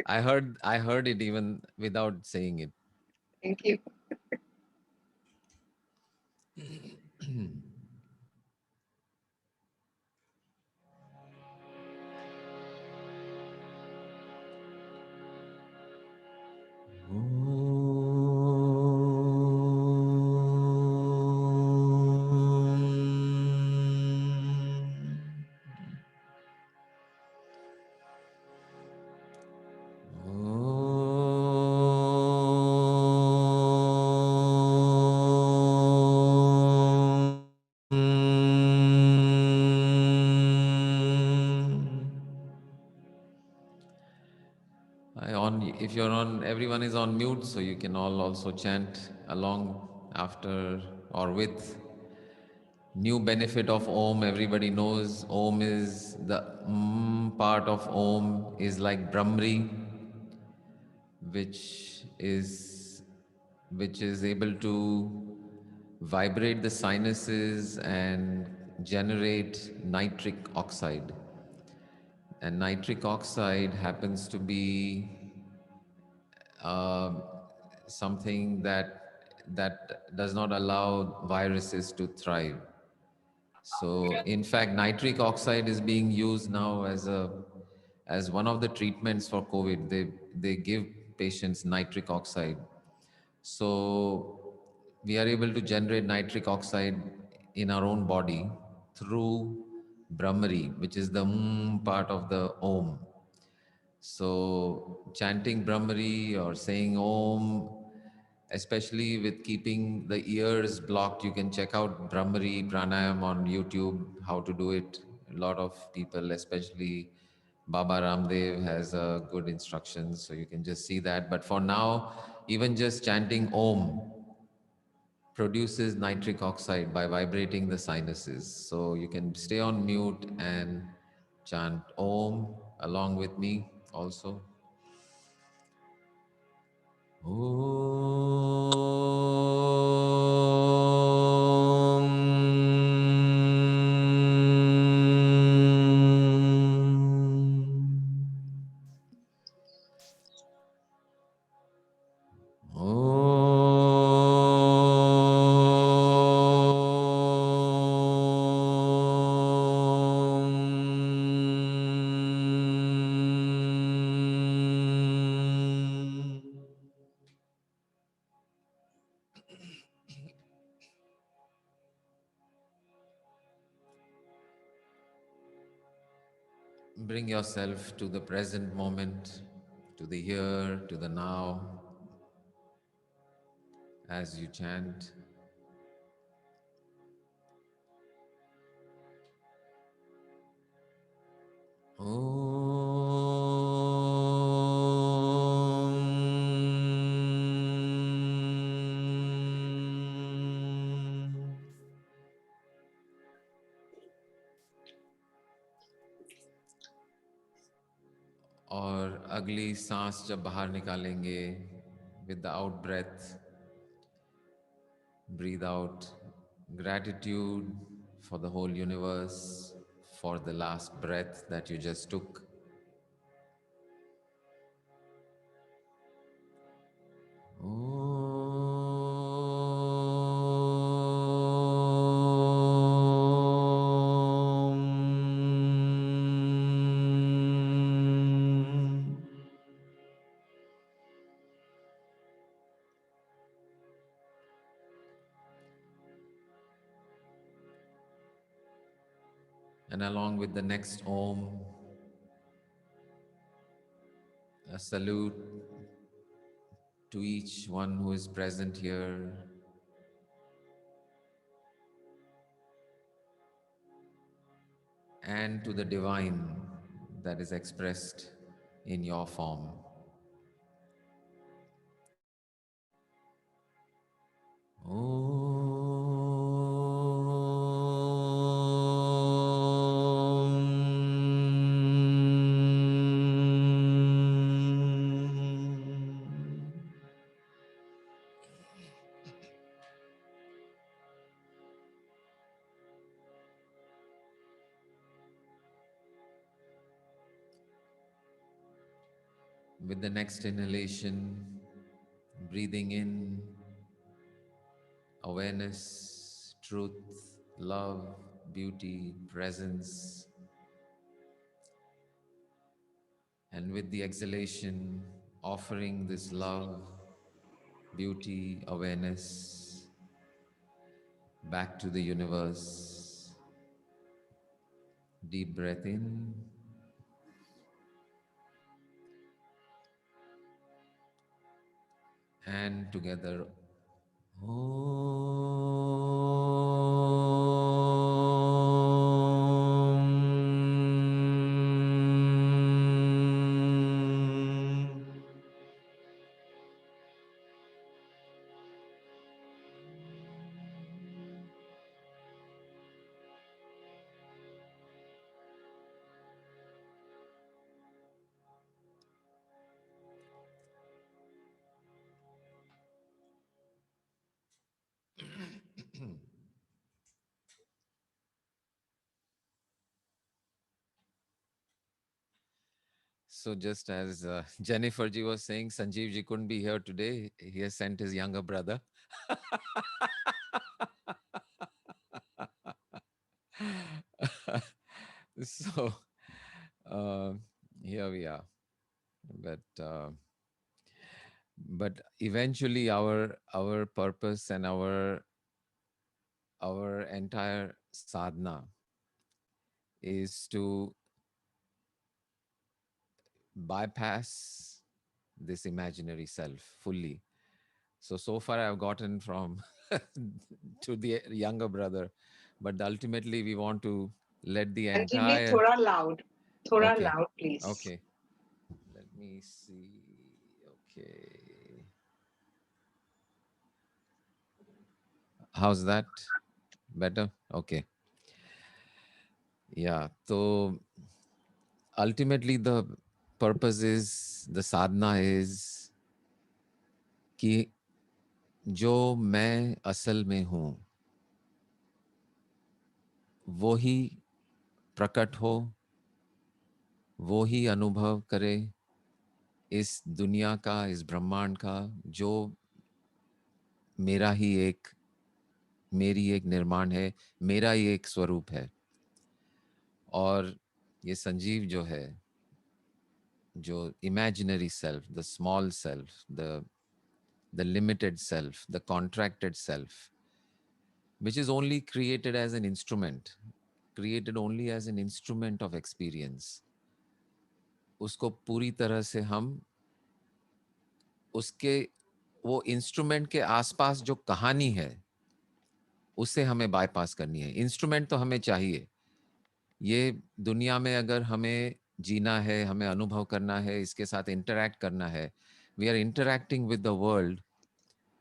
I heard it even without saying it. Thank you. If you're on, everyone is on mute, so you can all also chant along after or with. New benefit of Om, everybody knows Om is the part of Om is like Brahmari, which is which is able to vibrate the sinuses and generate nitric oxide. And nitric oxide happens to be uh, something that does not allow viruses to thrive. So, in fact, nitric oxide is being used now as one of the treatments for COVID. They give patients nitric oxide. So we are able to generate nitric oxide in our own body through Brahmari, which is the part of the Om. So chanting Brahmari or saying Om, especially with keeping the ears blocked, you can check out Brahmari Pranayam on YouTube, how to do it. A lot of people, especially Baba Ramdev, has good instructions, so you can just see that. But for now, even just chanting Om produces nitric oxide by vibrating the sinuses. So you can stay on mute and chant Om along with me also. Bring yourself to the present moment, to the here, to the now, as you chant. और अगली सांस जब बाहर निकालेंगे, with the out breath, breathe out gratitude for the whole universe, for the last breath that you just took. And along with the next Om, a salute to each one who is present here, and to the divine that is expressed in your form. With the next inhalation, breathing in awareness, truth, love, beauty, presence. And with the exhalation, offering this love, beauty, awareness back to the universe. Deep breath in and together. Om. So just as Jennifer ji was saying, Sanjeev ji couldn't be here today. He has sent his younger brother. So uh, here we are. But eventually, our purpose and our entire sadhana is to bypass this imaginary self fully. So far I've gotten from to the younger brother, but ultimately we want to let the Sanjeev ji, entire. thoda loud. Thoda Okay, loud, please. okay. Let me see. Okay, how's that? Better? Okay. Yeah. So ultimately the purpose is the sadhana is कि जो मैं असल में हूँ वो ही प्रकट हो, वो ही अनुभव करे इस दुनिया का, इस ब्रह्मांड का, जो मेरा ही एक मेरी एक निर्माण है, मेरा ही एक स्वरूप है। और ये संजीव जो है, जो imaginary self, the small self, the limited self, the contracted self, which is only created as an instrument, created only as an instrument of experience, उसको पूरी तरह से हम उसके वो इंस्ट्रूमेंट के आसपास जो कहानी है उससे हमें बाईपास करनी है। इंस्ट्रूमेंट तो हमें चाहिए। ये दुनिया में अगर हमें जीना है, हमें अनुभव करना है, इसके साथ इंटरैक्ट करना है, we are interacting with the world,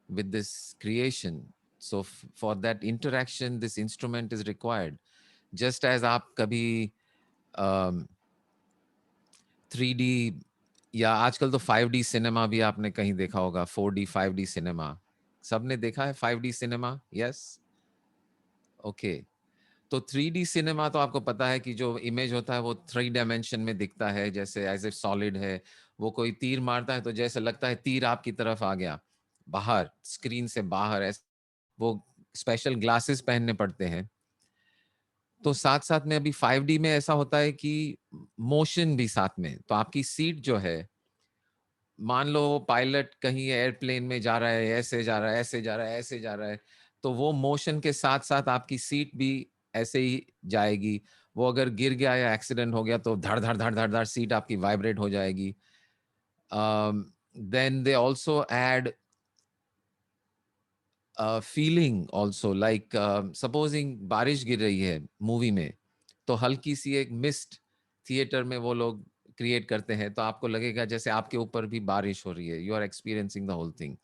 with this creation. So for that interaction this instrument is required. Just as आप कभी 3D या आजकल तो 5D सिनेमा भी आपने कहीं देखा होगा, 4D 5D सिनेमा सबने देखा है। 5D cinema, yes, okay. तो 3D सिनेमा तो आपको पता है कि जो इमेज होता है वो 3 डायमेंशन में दिखता है, जैसे एज ए सॉलिड है। वो कोई तीर मारता है तो जैसे लगता है तीर आपकी तरफ आ गया, बाहर स्क्रीन से बाहर ऐसे। वो स्पेशल ग्लासेस पहनने पड़ते हैं। तो साथ साथ में अभी 5D में ऐसा होता है कि मोशन भी साथ में, तो आपकी सीट जो है, मान लो वो पायलट कहीं एयरप्लेन में जा रहा है, ऐसे जा रहा है, ऐसे जा रहा है, ऐसे जा रहा है, तो वो मोशन के साथ साथ आपकी सीट भी ऐसे ही जाएगी। वो अगर गिर गया या एक्सीडेंट हो गया तो धड़ धड़ धड़ धड़ धड़ सीट आपकी वाइब्रेट हो जाएगी। Then they also add feeling also, like supposing बारिश गिर रही है मूवी में, तो हल्की सी एक मिस्ट थिएटर में वो लोग क्रिएट करते हैं, तो आपको लगेगा जैसे आपके ऊपर भी बारिश हो रही है। You are experiencing the whole thing.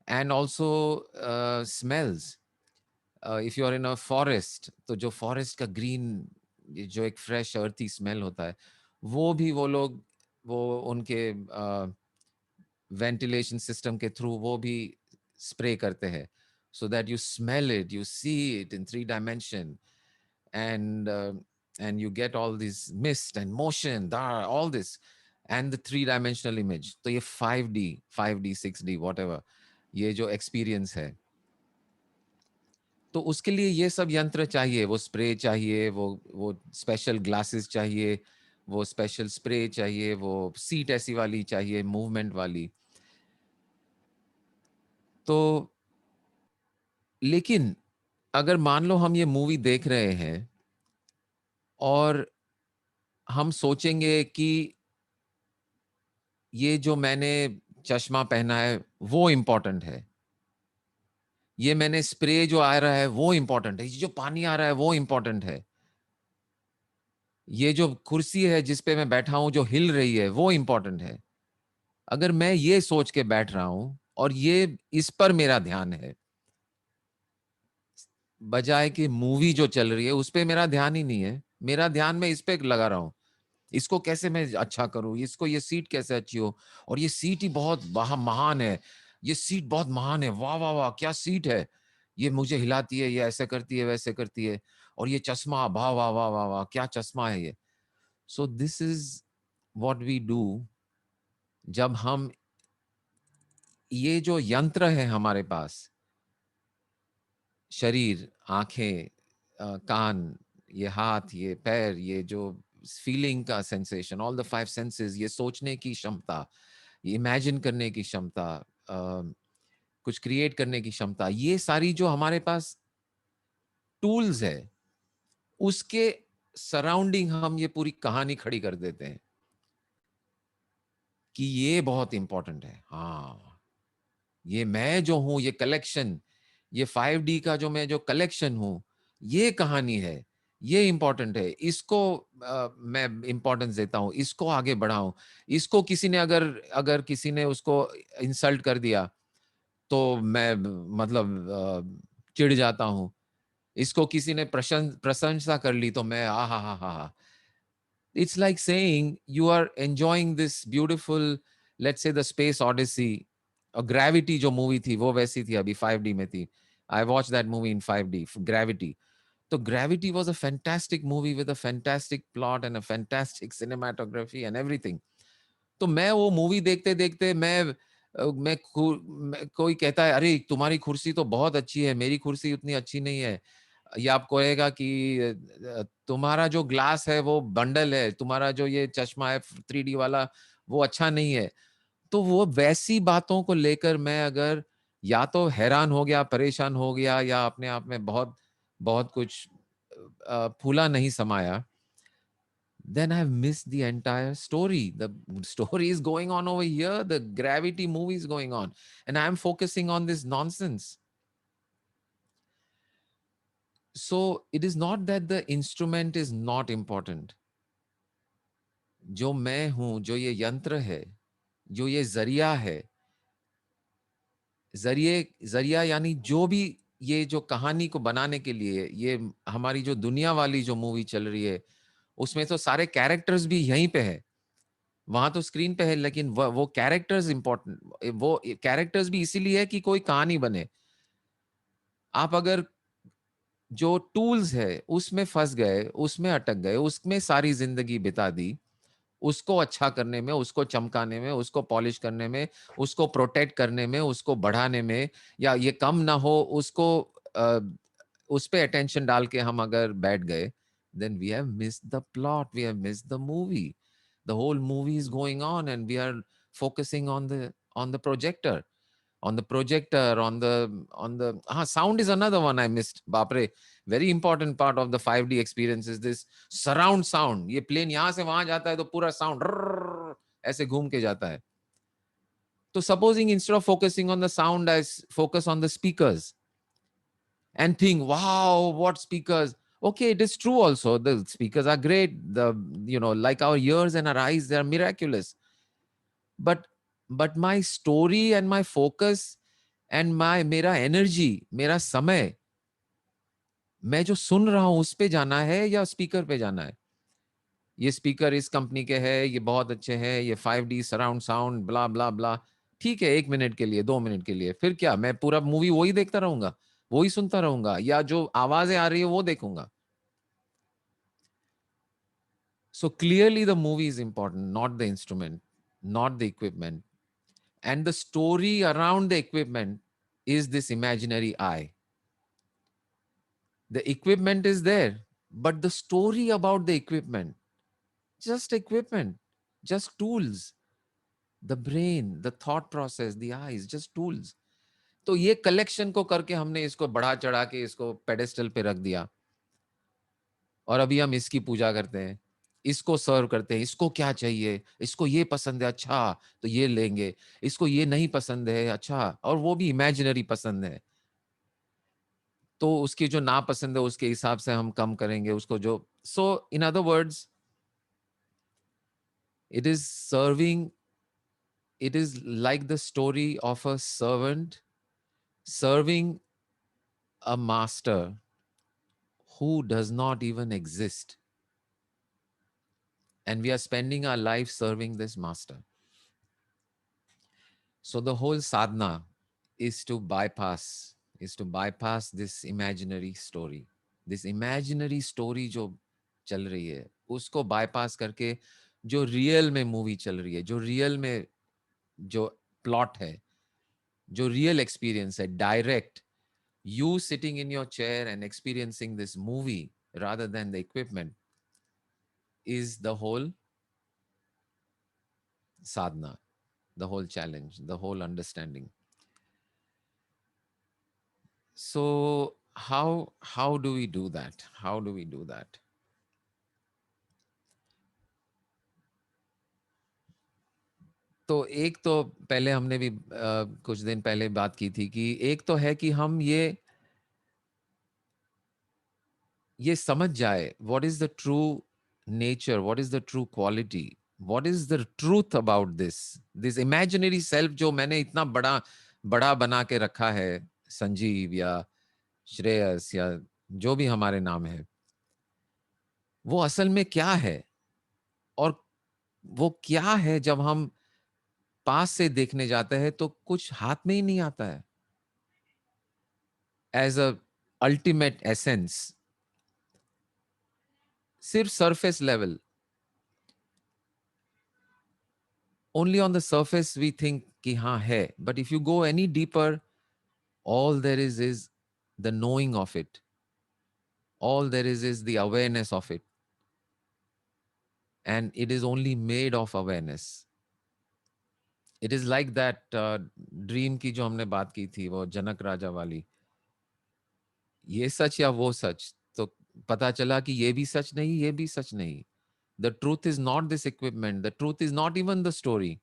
And also smells, if you are in a forest, तो जो फॉरेस्ट का ग्रीन, जो एक फ्रेश अर्थी स्मेल होता है, वो भी वो लोग वो उनके वेंटिलेशन सिस्टम के थ्रू वो भी स्प्रे करते हैं, so that you smell it, you see it in 3 dimension, and you get all this mist and motion, all this. and the 3 dimensional image. तो ये 5D 6D whatever, ये जो experience है, तो उसके लिए ये सब यंत्र चाहिए, वो स्प्रे चाहिए, वो स्पेशल ग्लासेस चाहिए, वो स्पेशल स्प्रे चाहिए, वो सीट ऐसी वाली चाहिए, मूवमेंट वाली। तो लेकिन अगर मान लो हम ये मूवी देख रहे हैं और हम सोचेंगे कि ये जो मैंने चश्मा पहना है वो इम्पोर्टेंट है, ये मैंने स्प्रे जो आ रहा है वो इम्पोर्टेंट है, ये जो पानी आ रहा है वो इम्पोर्टेंट है, ये जो कुर्सी है जिस पे मैं बैठा हूं जो हिल रही है वो इम्पोर्टेंट है। अगर मैं ये सोच के बैठ रहा हूं और ये इस पर मेरा ध्यान है, बजाय कि मूवी जो चल रही है उस पे मेरा ध्यान ही नहीं है, मेरा ध्यान मैं इस पे लगा रहा हूं, इसको कैसे मैं अच्छा करूं, इसको ये सीट कैसे अच्छी हो, और ये सीट ही बहुत महान है, ये सीट बहुत महान है, वाह वाह वाह क्या सीट है, ये मुझे हिलाती है, ये ऐसे करती है वैसे करती है, और ये चश्मा वाह वाह वाह वाह वाह क्या चश्मा है ये। So this is what we do जब हम ये जो यंत्र है हमारे पास, शरीर, आंखें, कान, ये हाथ, ये पैर, ये जो फीलिंग का सेंसेशन, ऑल द 5 सेंसेस, ये सोचने की क्षमता, ये इमेजिन करने की क्षमता, कुछ क्रिएट करने की क्षमता, ये सारी जो हमारे पास टूल्स है, उसके सराउंडिंग हम ये पूरी कहानी खड़ी कर देते हैं कि ये बहुत इंपॉर्टेंट है। हाँ, ये मैं जो हूं, ये कलेक्शन, ये 5D का जो मैं जो कलेक्शन हूं, ये कहानी है, ये इंपॉर्टेंट है, इसको मैं इंपॉर्टेंस देता हूं, इसको आगे बढ़ाऊं, इसको किसी ने अगर अगर किसी ने उसको इंसल्ट कर दिया तो मैं मतलब चिढ़ जाता हूं, इसको किसी ने प्रशंसा कर ली तो मैं आ हा, it's like saying you are enjoying this beautiful, let's say the space odyssey, और ग्रेविटी जो मूवी थी वो वैसी थी, अभी 5D में थी, I watch that movie in 5D, Gravity. तो Gravity was a fantastic movie with a fantastic plot and a fantastic cinematography and everything. तो मैं वो मूवी देखते देखते मैं कोई कहता है अरे तुम्हारी कुर्सी तो बहुत अच्छी है, मेरी कुर्सी उतनी अच्छी नहीं है, या आपको कहेगा कि तुम्हारा जो ग्लास है वो बंडल है, तुम्हारा जो ये चश्मा है 3D वाला वो अच्छा नहीं है। तो वो वैसी बातों को लेकर मैं अगर या तो हैरान हो गया, परेशान हो गया, या अपने आप में बहुत बहुत कुछ फूला नहीं समाया, then I've missed the entire story. The story is going on over here, the gravity movie is going on, and I'm focusing on this nonsense. So it is not that the instrument is not important. जो मैं हूं, जो ये यंत्र है, जो ये जरिया है, जरिया यानी जो भी ये जो कहानी को बनाने के लिए, ये हमारी जो दुनिया वाली जो मूवी चल रही है, उसमें तो सारे कैरेक्टर्स भी यहीं पे है, वहां तो स्क्रीन पे है, लेकिन वो कैरेक्टर्स इंपॉर्टेंट, वो कैरेक्टर्स भी इसीलिए है कि कोई कहानी बने। आप अगर जो टूल्स है उसमें फंस गए, उसमें अटक गए, उसमें सारी जिंदगी बिता दी, उसको अच्छा करने में, उसको चमकाने में, उसको पॉलिश करने में, उसको प्रोटेक्ट करने में, उसको बढ़ाने में, या ये कम ना हो उसको अ, उस पे अटेंशन डाल के हम अगर बैठ गए, then we have missed the plot, we have missed the movie. The whole movie is going on and we are focusing on the projector, on the sound is another one I missed. Bapre, very important part of the 5D experience is this surround sound. ये plane यहां से वहां जाता है तो पूरा sound ऐसे घूम के जाता है। तो supposing instead of focusing on the sound, I focus on the speakers and think, wow, what speakers. Okay, it is true also, the speakers are great, the like our ears and our eyes, they are miraculous, but my story and my focus and my मेरा energy, मेरा समय, मैं जो सुन रहा हूं उस पे जाना है या स्पीकर पे जाना है। ये स्पीकर इस कंपनी के हैं, ये बहुत अच्छे हैं, ये 5D सराउंड साउंड ब्ला ब्ला ब्ला, ठीक है 1 मिनट के लिए, 2 मिनट के लिए, फिर क्या मैं पूरा मूवी वही देखता रहूंगा, वही सुनता रहूंगा, या जो आवाजें आ रही है वो देखूंगा। So clearly the movie is important, not the instrument, not the equipment. And the story around the equipment is this imaginary eye. The equipment is there, but the story about the equipment, just tools, the brain, the thought process, the eyes, just tools. तो ये collection को करके हमने इसको बढ़ा चढ़ा के इसको पेडेस्टल पे रख दिया और अभी हम इसकी पूजा करते हैं, इसको सर्व करते हैं, इसको क्या चाहिए, इसको ये पसंद है, अच्छा तो ये लेंगे, इसको ये नहीं पसंद है, अच्छा, और वो भी इमेजिनरी पसंद है, तो उसकी जो ना पसंद है उसके हिसाब से हम कम करेंगे उसको जो. So in other words, it is serving, it is like the story of a servant serving a master who does not even exist, and we are spending our life serving this master. So the whole sadhana is to bypass this imaginary story. This imaginary story जो चल रही है उसको bypass करके जो real में movie चल रही है, जो रियल में जो प्लॉट है, जो रियल एक्सपीरियंस है, direct, you sitting in your chair and experiencing this movie rather than the equipment is the whole sadhana, the whole challenge, the whole understanding. So how do we do that? How do we do that? तो एक तो पहले हमने भी कुछ दिन पहले बात की थी कि एक तो है कि हम ये समझ जाए what is the true nature, what is the true quality, what is the truth about this imaginary self जो मैंने इतना बड़ा बड़ा बना के रखा है, संजीव या श्रेयस या जो भी हमारे नाम है, वो असल में क्या है, और वो क्या है जब हम पास से देखने जाते हैं तो कुछ हाथ में ही नहीं आता है एज अ अल्टीमेट एसेंस, सिर्फ surface level. Only on the surface we think कि हाँ है, but if you go any deeper, all there is the knowing of it. All there is the awareness of it. And it is only made of awareness. It is like that dream की जो हमने बात की थी, वो जनक राजा वाली, ये सच या वो सच, तो पता चला कि ये भी सच नहीं, ये भी सच नहीं. The truth is not this equipment. The truth is not even the story.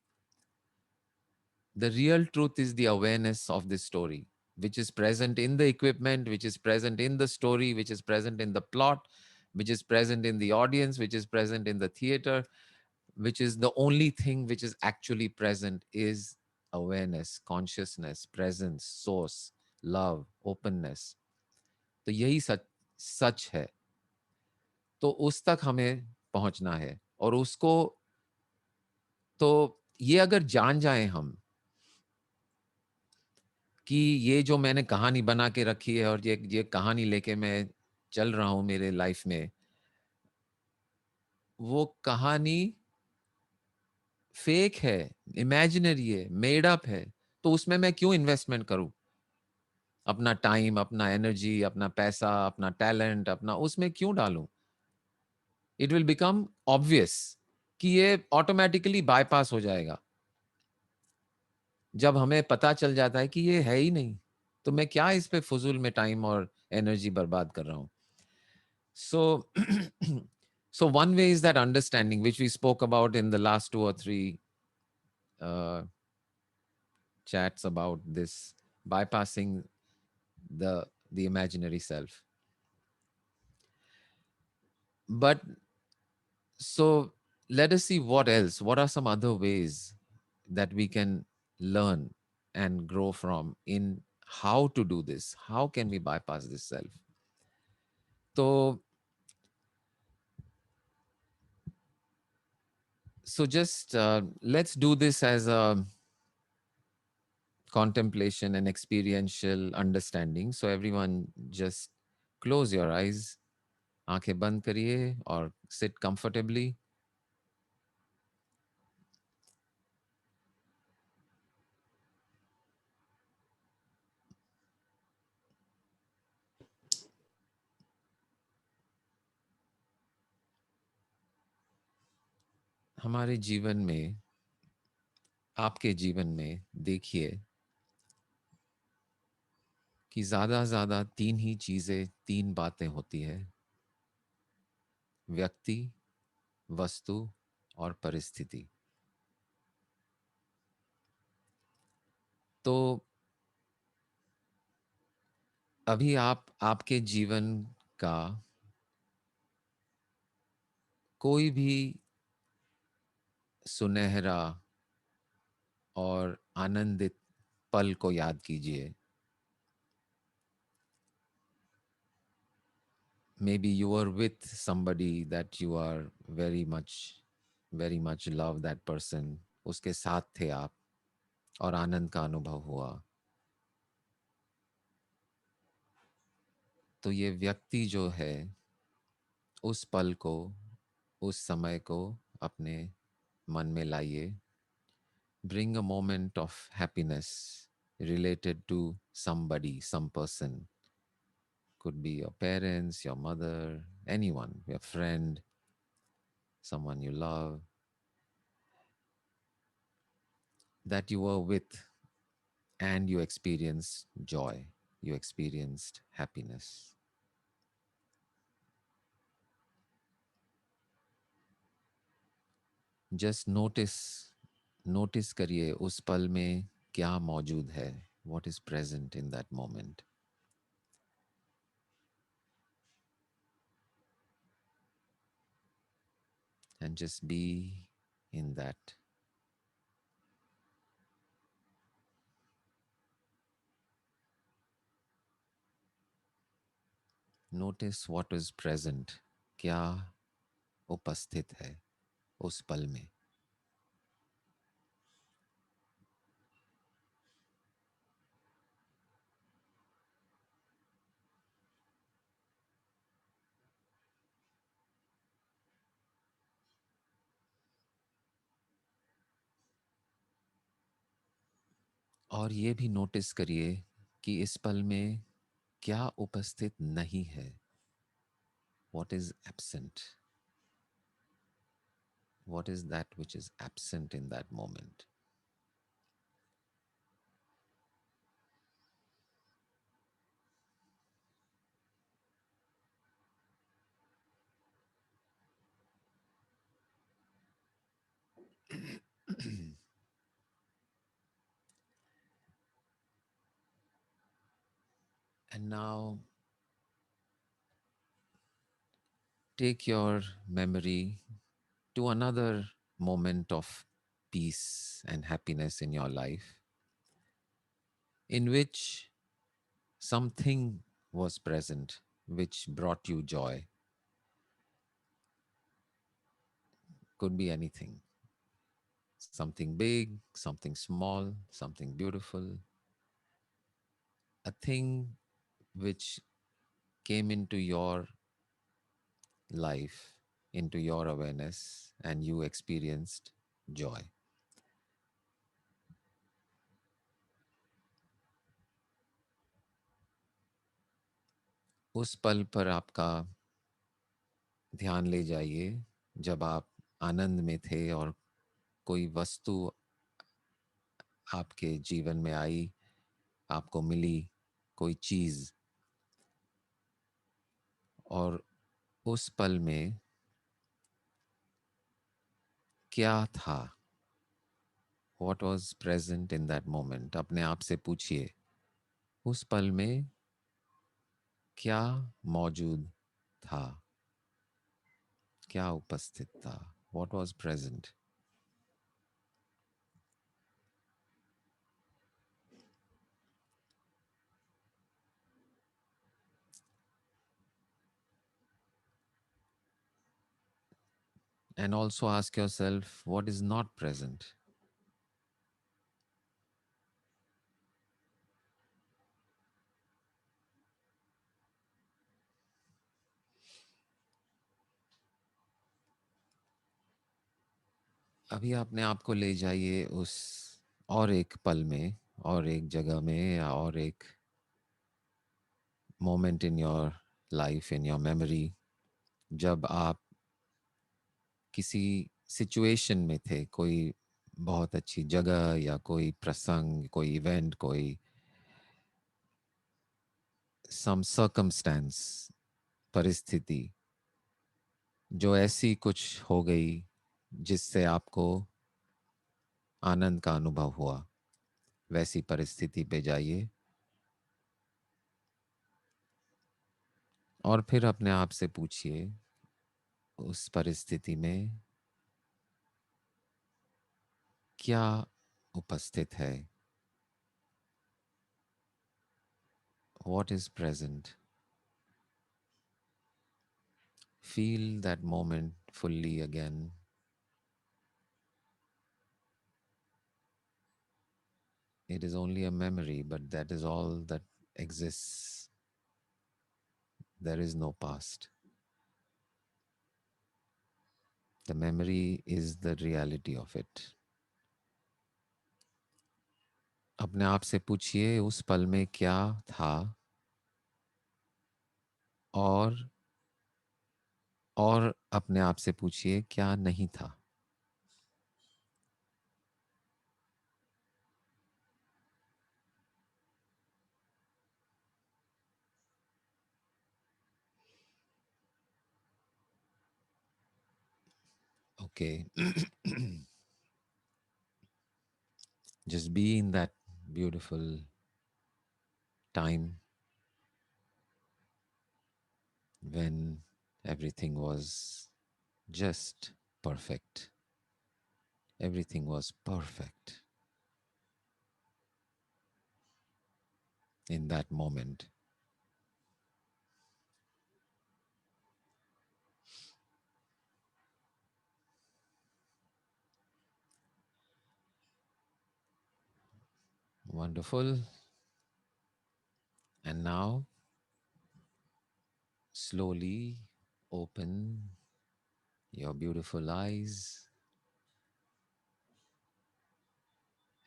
The real truth is the awareness of this story, which is present in the equipment, which is present in the story, which is present in the plot, which is present in the audience, which is present in the theater, which is the only thing which is actually present is awareness, consciousness, presence, source, love, openness. तो यही सच सच है. तो उस तक हमें पहुंचना है, और उसको तो ये अगर जान जाए हम कि ये जो मैंने कहानी बना के रखी है और ये कहानी लेके मैं चल रहा हूँ मेरे लाइफ में, वो कहानी फेक है, इमेजिनरी है, मेड अप है, तो उसमें मैं क्यों इन्वेस्टमेंट करूं अपना टाइम, अपना एनर्जी, अपना पैसा, अपना टैलेंट, अपना उसमें क्यों डालूं? इट विल बिकम ऑब्वियस कि ये ऑटोमेटिकली बाईपास हो जाएगा जब हमें पता चल जाता है कि ये है ही नहीं, तो मैं क्या इस पे फजूल में टाइम और एनर्जी बर्बाद कर रहा हूं. So, so one way is that understanding, which we spoke about in the last two or three uh, chats about this bypassing the imaginary self. But so let us see what else. What are some other ways that we can learn and grow from in how to do this? How can we bypass this self? So just let's do this as a contemplation and experiential understanding. So everyone just close your eyes, आंखें बंद करिए और sit comfortably. हमारे जीवन में, आपके जीवन में देखिए कि ज़्यादा तीन ही चीज़ें, तीन बातें होती है: व्यक्ति, वस्तु और परिस्थिति। तो अभी आप आपके जीवन का कोई भी सुनहरा और आनंदित पल को याद कीजिए। Maybe you are with somebody that you are very much love that person. उसके साथ थे आप और आनंद का अनुभव हुआ। तो ये व्यक्ति जो है, उस पल को, उस समय को अपने मन में लाइए। Bring a moment of happiness related to somebody, some person. Could be your parents, your mother, anyone, your friend, someone you love, that you were with and you experienced joy, you experienced happiness. Just notice करिए उस पल में क्या मौजूद है, what is present in that moment. And just be in that. Notice what is present, क्या उपस्थित है उस पल में। और ये भी नोटिस करिए कि इस पल में क्या उपस्थित नहीं है, what is absent, what is that which is absent in that moment. And now take your memory to another moment of peace and happiness in your life, in which something was present which brought you joy. Could be anything, something big, something small, something beautiful, a thing which came into your life, into your awareness, and you experienced joy. उस पल पर आपका ध्यान ले जाइए जब आप आनंद में थे और कोई वस्तु आपके जीवन में आई, आपको मिली कोई चीज, और उस पल में क्या था, what was present in that moment. अपने आप से पूछिए उस पल में क्या मौजूद था, क्या उपस्थित था, what was present. And also ask yourself what is not present. अभी अपने आप को ले जाइए उस और एक पल में, और एक जगह में, या और एक moment in your life, in your memory, जब आप किसी सिचुएशन में थे, कोई बहुत अच्छी जगह या कोई प्रसंग, कोई इवेंट, कोई सम सर्कमस्टेंस, परिस्थिति जो ऐसी कुछ हो गई जिससे आपको आनंद का अनुभव हुआ, वैसी परिस्थिति पे जाइए और फिर अपने आप से पूछिए उस परिस्थिति में क्या उपस्थित है, what is present. Feel that moment fully again. It is only a memory, but that is all that exists. There is no past. The memory is the reality of it. अपने आप से पूछिए उस पल में क्या था और अपने आप से पूछिए क्या नहीं था. Okay. Just be in that beautiful time when everything was just perfect. Everything was perfect in that moment. Wonderful. And now slowly open your beautiful eyes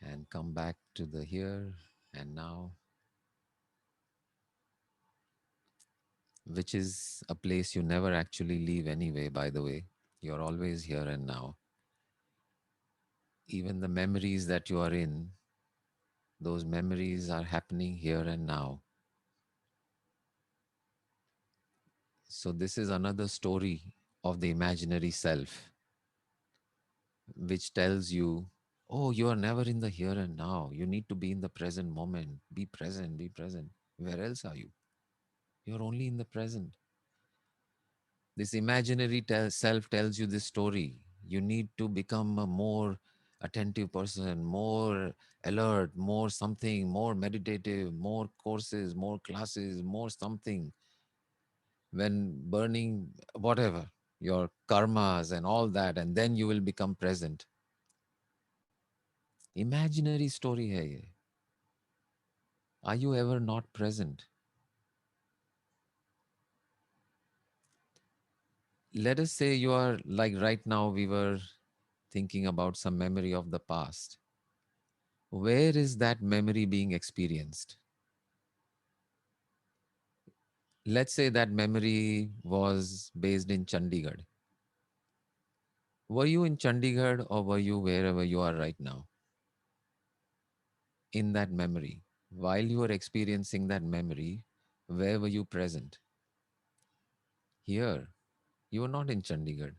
and come back to the here and now, which is a place you never actually leave anyway, by the way. You're always here and now. Even the memories that you are in, those memories are happening here and now. So, this is another story of the imaginary self, which tells you, oh, you are never in the here and now. You need to be in the present moment. Be present, be present. Where else are you? You're only in the present. This imaginary self tells you this story. You need to become a more attentive person, more alert, more something, more meditative, more courses, more classes, more something. When burning whatever, your karmas and all that, and then you will become present. Imaginary story hai ye. Are you ever not present? Let us say you are like right now, we were thinking about some memory of the past. Where is that memory being experienced? Let's say that memory was based in Chandigarh. Were you in Chandigarh or were you wherever you are right now? In that memory, while you were experiencing that memory, where were you present? Here. You were not in Chandigarh.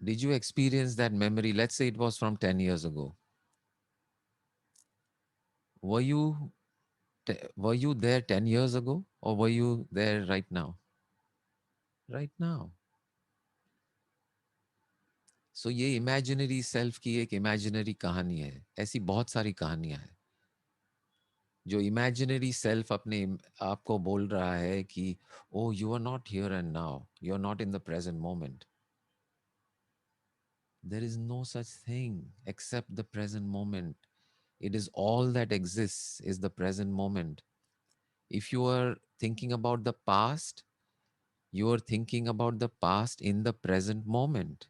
Did you experience that memory? Let's say it was from 10 years ago. Were you were you there 10 years ago or were you there right now? Right now. सो ये imaginary self की एक imaginary कहानी है. ऐसी बहुत सारी कहानियां हैं जो इमेजिनरी सेल्फ अपने आपको बोल रहा है कि oh you are not here and now, you are not in the present moment. There is no such thing except the present moment. It is all that exists is the present moment. If you are thinking about the past, you are thinking about the past in the present moment.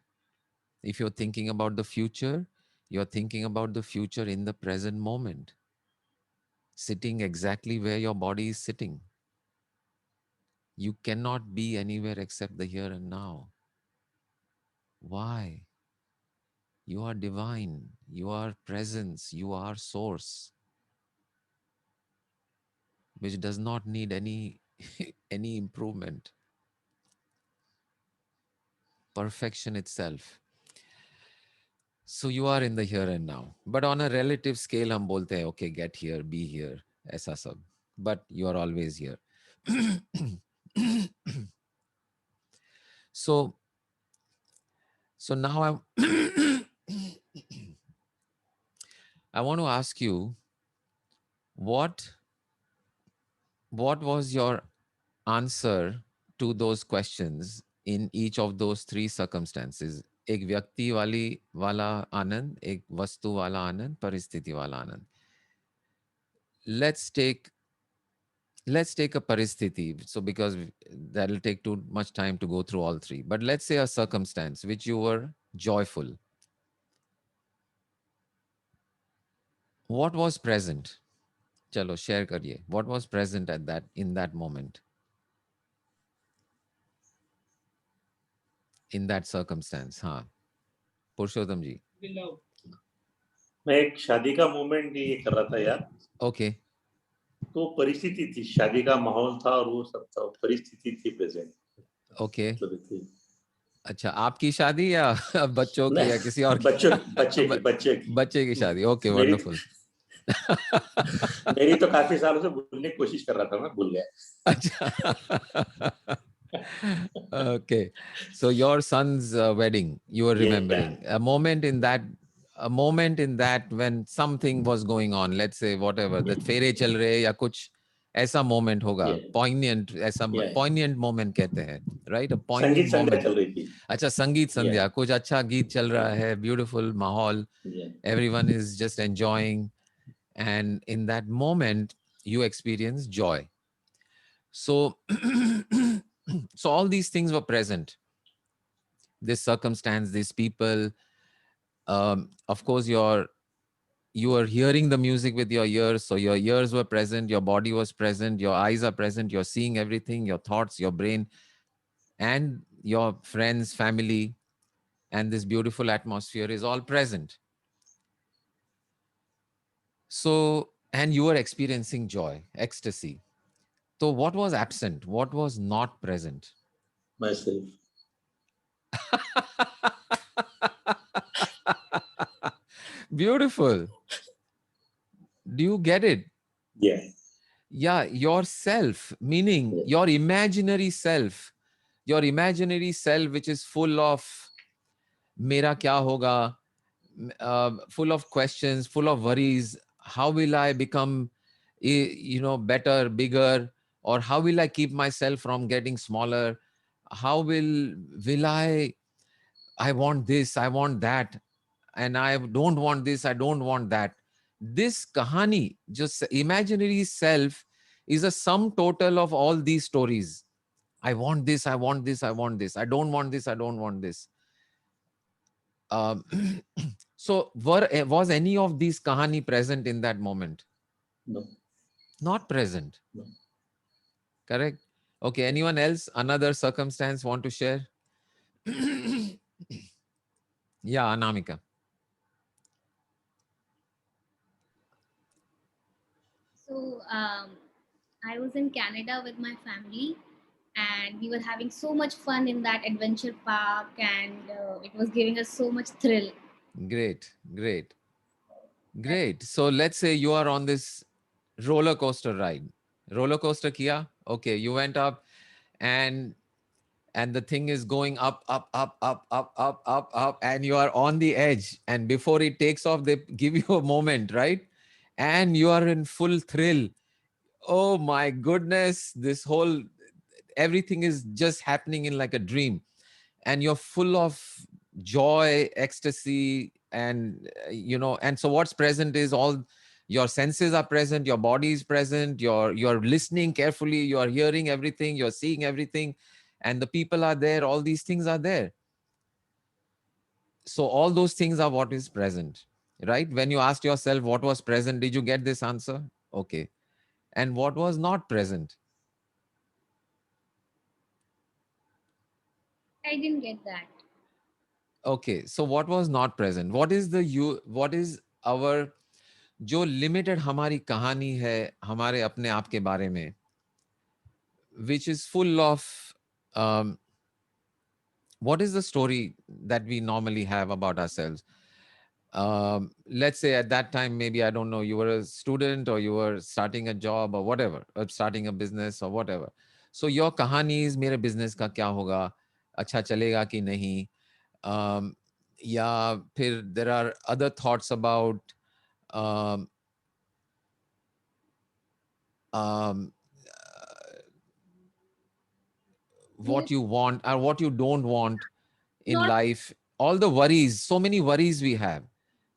If you're thinking about the future, you're thinking about the future in the present moment, sitting exactly where your body is sitting. You cannot be anywhere except the here and now. Why? You are divine. You are presence. You are source, which does not need any any improvement. Perfection itself. So you are in the here and now. But on a relative scale, हम बोलते हैं, okay, get here, be here, ऐसा सब. But you are always here. so so now I want to ask you, what what was your answer to those questions in each of those three circumstances? एक व्यक्ति वाला आनंद, एक वस्तु वाला आनंद, परिस्थिति वाला आनंद. Let's take a paristhiti. So because that'll take too much time to go through all three. But let's say a circumstance which you were joyful. What was present? Chalo, share kariye. What was present at that in that moment? In that circumstance, हाँ. पुरुषोत्तम जी. मैं एक शादी का moment ये कर रहा था यार. Okay. तो परिस्थिति थी, शादी का माहौल था और वो सब था, परिस्थिति थी प्रेजेंट. Okay. अच्छा, आपकी शादी या बच्चों की या किसी और बच्चे की शादी. Okay, wonderful. मेरी तो काफी सालों से भूलने की कोशिश कर रहा था, मैं भूल गया. अच्छा. Okay, so your son's wedding, you were remembering a moment in that when something was going on, let's say whatever, that फेरे चल रहे या कुछ ऐसा moment होगा, poignant, ऐसा poignant moment कहते हैं, right? A poignant moment. चल रही थी. अच्छा, संगीत संध्या, कुछ अच्छा गीत चल रहा है, beautiful माहौल, everyone is just enjoying, and in that moment you experience joy. So so all these things were present, this circumstance, these people. Of course you are hearing the music with your ears, so your ears were present, your body was present, your eyes are present, you're seeing everything, your thoughts, your brain, and your friends, family, and this beautiful atmosphere is all present. So, and you were experiencing joy, ecstasy. So what was absent? What was not present? Myself. Beautiful. Do you get it? Yeah. Yeah, yourself, meaning your imaginary self, which is full of mera kya hoga, full of questions, full of worries. How will I become, better, bigger, or how will I keep myself from getting smaller? How will I want this, I want that, and I don't want this, I don't want that. This kahani, just imaginary self, is a sum total of all these stories. I want this, I want this, I want this. I don't want this, I don't want this. Um, so was any of these kahani present in that moment? No. Not present. No. Correct. Okay, anyone else, another circumstance want to share? Yeah, Anamika. So I was in Canada with my family, and we were having so much fun in that adventure park, and it was giving us so much thrill. Great. So let's say you are on this roller coaster ride. Roller coaster Kia. Okay, you went up, and the thing is going up, and you are on the edge. And before it takes off, they give you a moment, right? And you are in full thrill. Oh my goodness, everything is just happening in like a dream. And you're full of joy, ecstasy, and and so what's present is all your senses are present, your body is present, you're listening carefully, you're hearing everything, you're seeing everything, and the people are there, all these things are there. So all those things are what is present, right? When you asked yourself what was present, did you get this answer? Okay. And what was not present? I didn't get that. Okay, so what was not present? What is the you? What is our जो limited हमारी कहानी है हमारे अपने आप के बारे में, which is full of um, what is the story that we normally have about ourselves? Let's say at that time, maybe, I don't know, you were a student or you were starting a job or whatever, or starting a business or whatever. So your kahani is मेरे business का क्या होगा, अच्छा चलेगा कि नहीं, या फिर there are other thoughts about um, um, what Yes. you want or what you don't want in Not life, all the worries, so many worries we have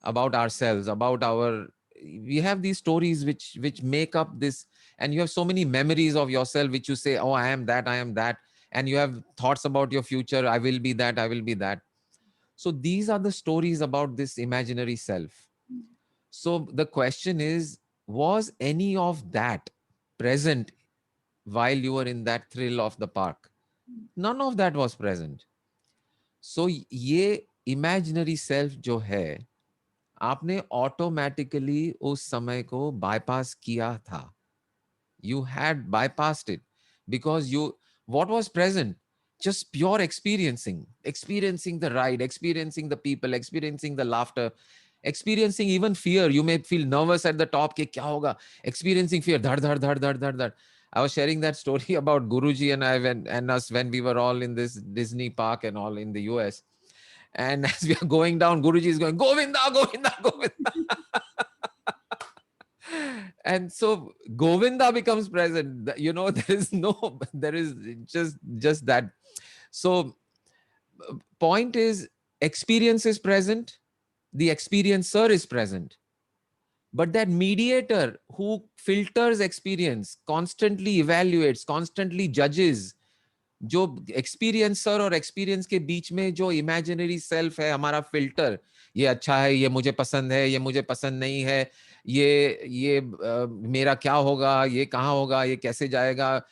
about ourselves, about our, we have these stories which make up this, and you have so many memories of yourself which you say, oh, I am that, I am that, and you have thoughts about your future, I will be that, I will be that. So these are the stories about this imaginary self. So the question is, was any of that present while you were in that thrill of the park? None of that was present. So ये imaginary self जो है, आपने automatically उस समय को bypass किया था. You had bypassed it because you, what was present? Just pure experiencing the ride, experiencing the people, experiencing the laughter, experiencing even fear. You may feel nervous at the top कि क्या होगा, experiencing fear, धड़ धड़ धड़ धड़ धड़ धड़. I was sharing that story about Guruji and I and us when we were all in this Disney park and all in the US. And as we are going down, Guruji is going, Govinda, Govinda, Govinda. And so Govinda becomes present. You know, there is no, there is just that. So point is, experience is present, the experiencer is present, but that mediator who filters experience, constantly evaluates, constantly judges, जो experiencer और experience के बीच में जो imaginary self है, हमारा filter, ये अच्छा है, ये मुझे पसंद है, ये मुझे पसंद नहीं है, ये मेरा क्या होगा, ये कहाँ होगा, ये कैसे जाएगा,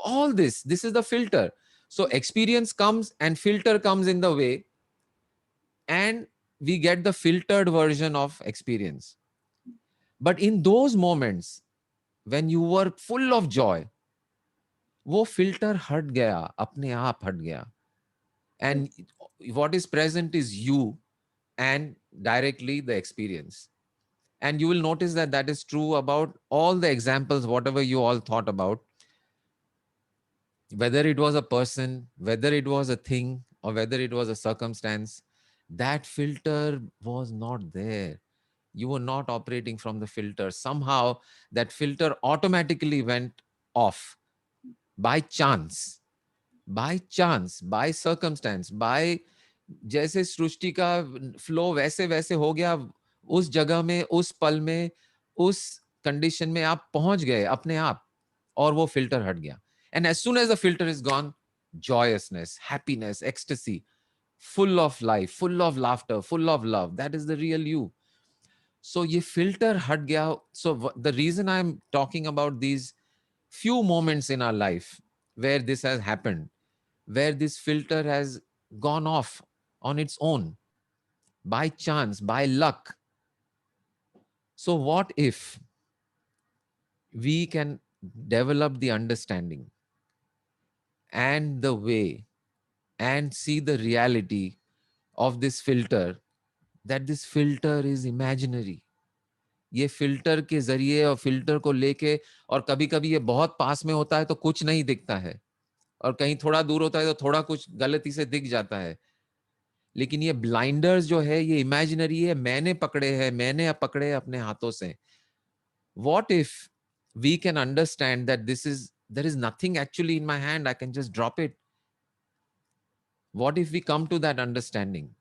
all this is the filter. So experience comes and filter comes in the way, and we get the filtered version of experience. But in those moments when you were full of joy, वो filter हट गया, अपने आप हट गया, and what is present is you and directly the experience. And you will notice that that is true about all the examples, whatever you all thought about, whether it was a person, whether it was a thing, or whether it was a circumstance, that filter was not there. You were not operating from the filter. Somehow that filter automatically went off by chance, by circumstance, by, जैसे सृष्टि का flow वैसे वैसे हो गया, उस जगह में, उस पल में, उस कंडीशन में आप पहुंच गए अपने आप, और वो फिल्टर हट गया. And as soon as the filter is gone, joyousness, happiness, ecstasy, full of life, full of laughter, full of love, that is the real you. So ये filter हट गया. So the reason I'm talking about these few moments in our life where this has happened, where this filter has gone off on its own, by chance, by luck. So what if we can develop the understanding and the way and see the reality of this filter, that this filter is imaginary. ये filter के जरिए और filter को लेके, और कभी कभी ये बहुत पास में होता है तो कुछ नहीं दिखता है, और कहीं थोड़ा दूर होता है तो थोड़ा कुछ गलती से दिख जाता है. लेकिन ये ब्लाइंडर्स जो है, ये इमेजिनरी है, मैंने पकड़े हैं, मैंने पकड़े अपने हाथों से. What if we can understand that there is nothing actually in my hand, I can just drop it? What if we come to that understanding?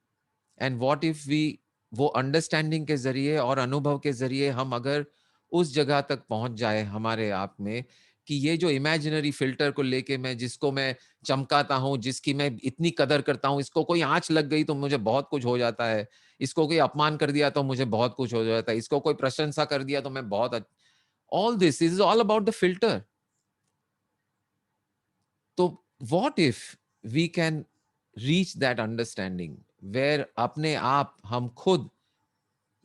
And what if we, वो अंडरस्टैंडिंग के जरिए और अनुभव के जरिए हम अगर उस जगह तक पहुंच जाए हमारे आप में, कि ये जो इमेजिनरी फिल्टर को लेके मैं, जिसको मैं चमकाता हूं, जिसकी मैं इतनी कदर करता हूं, इसको कोई आंच लग गई तो मुझे बहुत कुछ हो जाता है, इसको कोई अपमान कर दिया तो मुझे बहुत कुछ हो जाता है, इसको कोई प्रशंसा कर दिया तो मैं बहुत, all this is all about the filter. So what if we can reach that understanding? where अपने आप हम खुद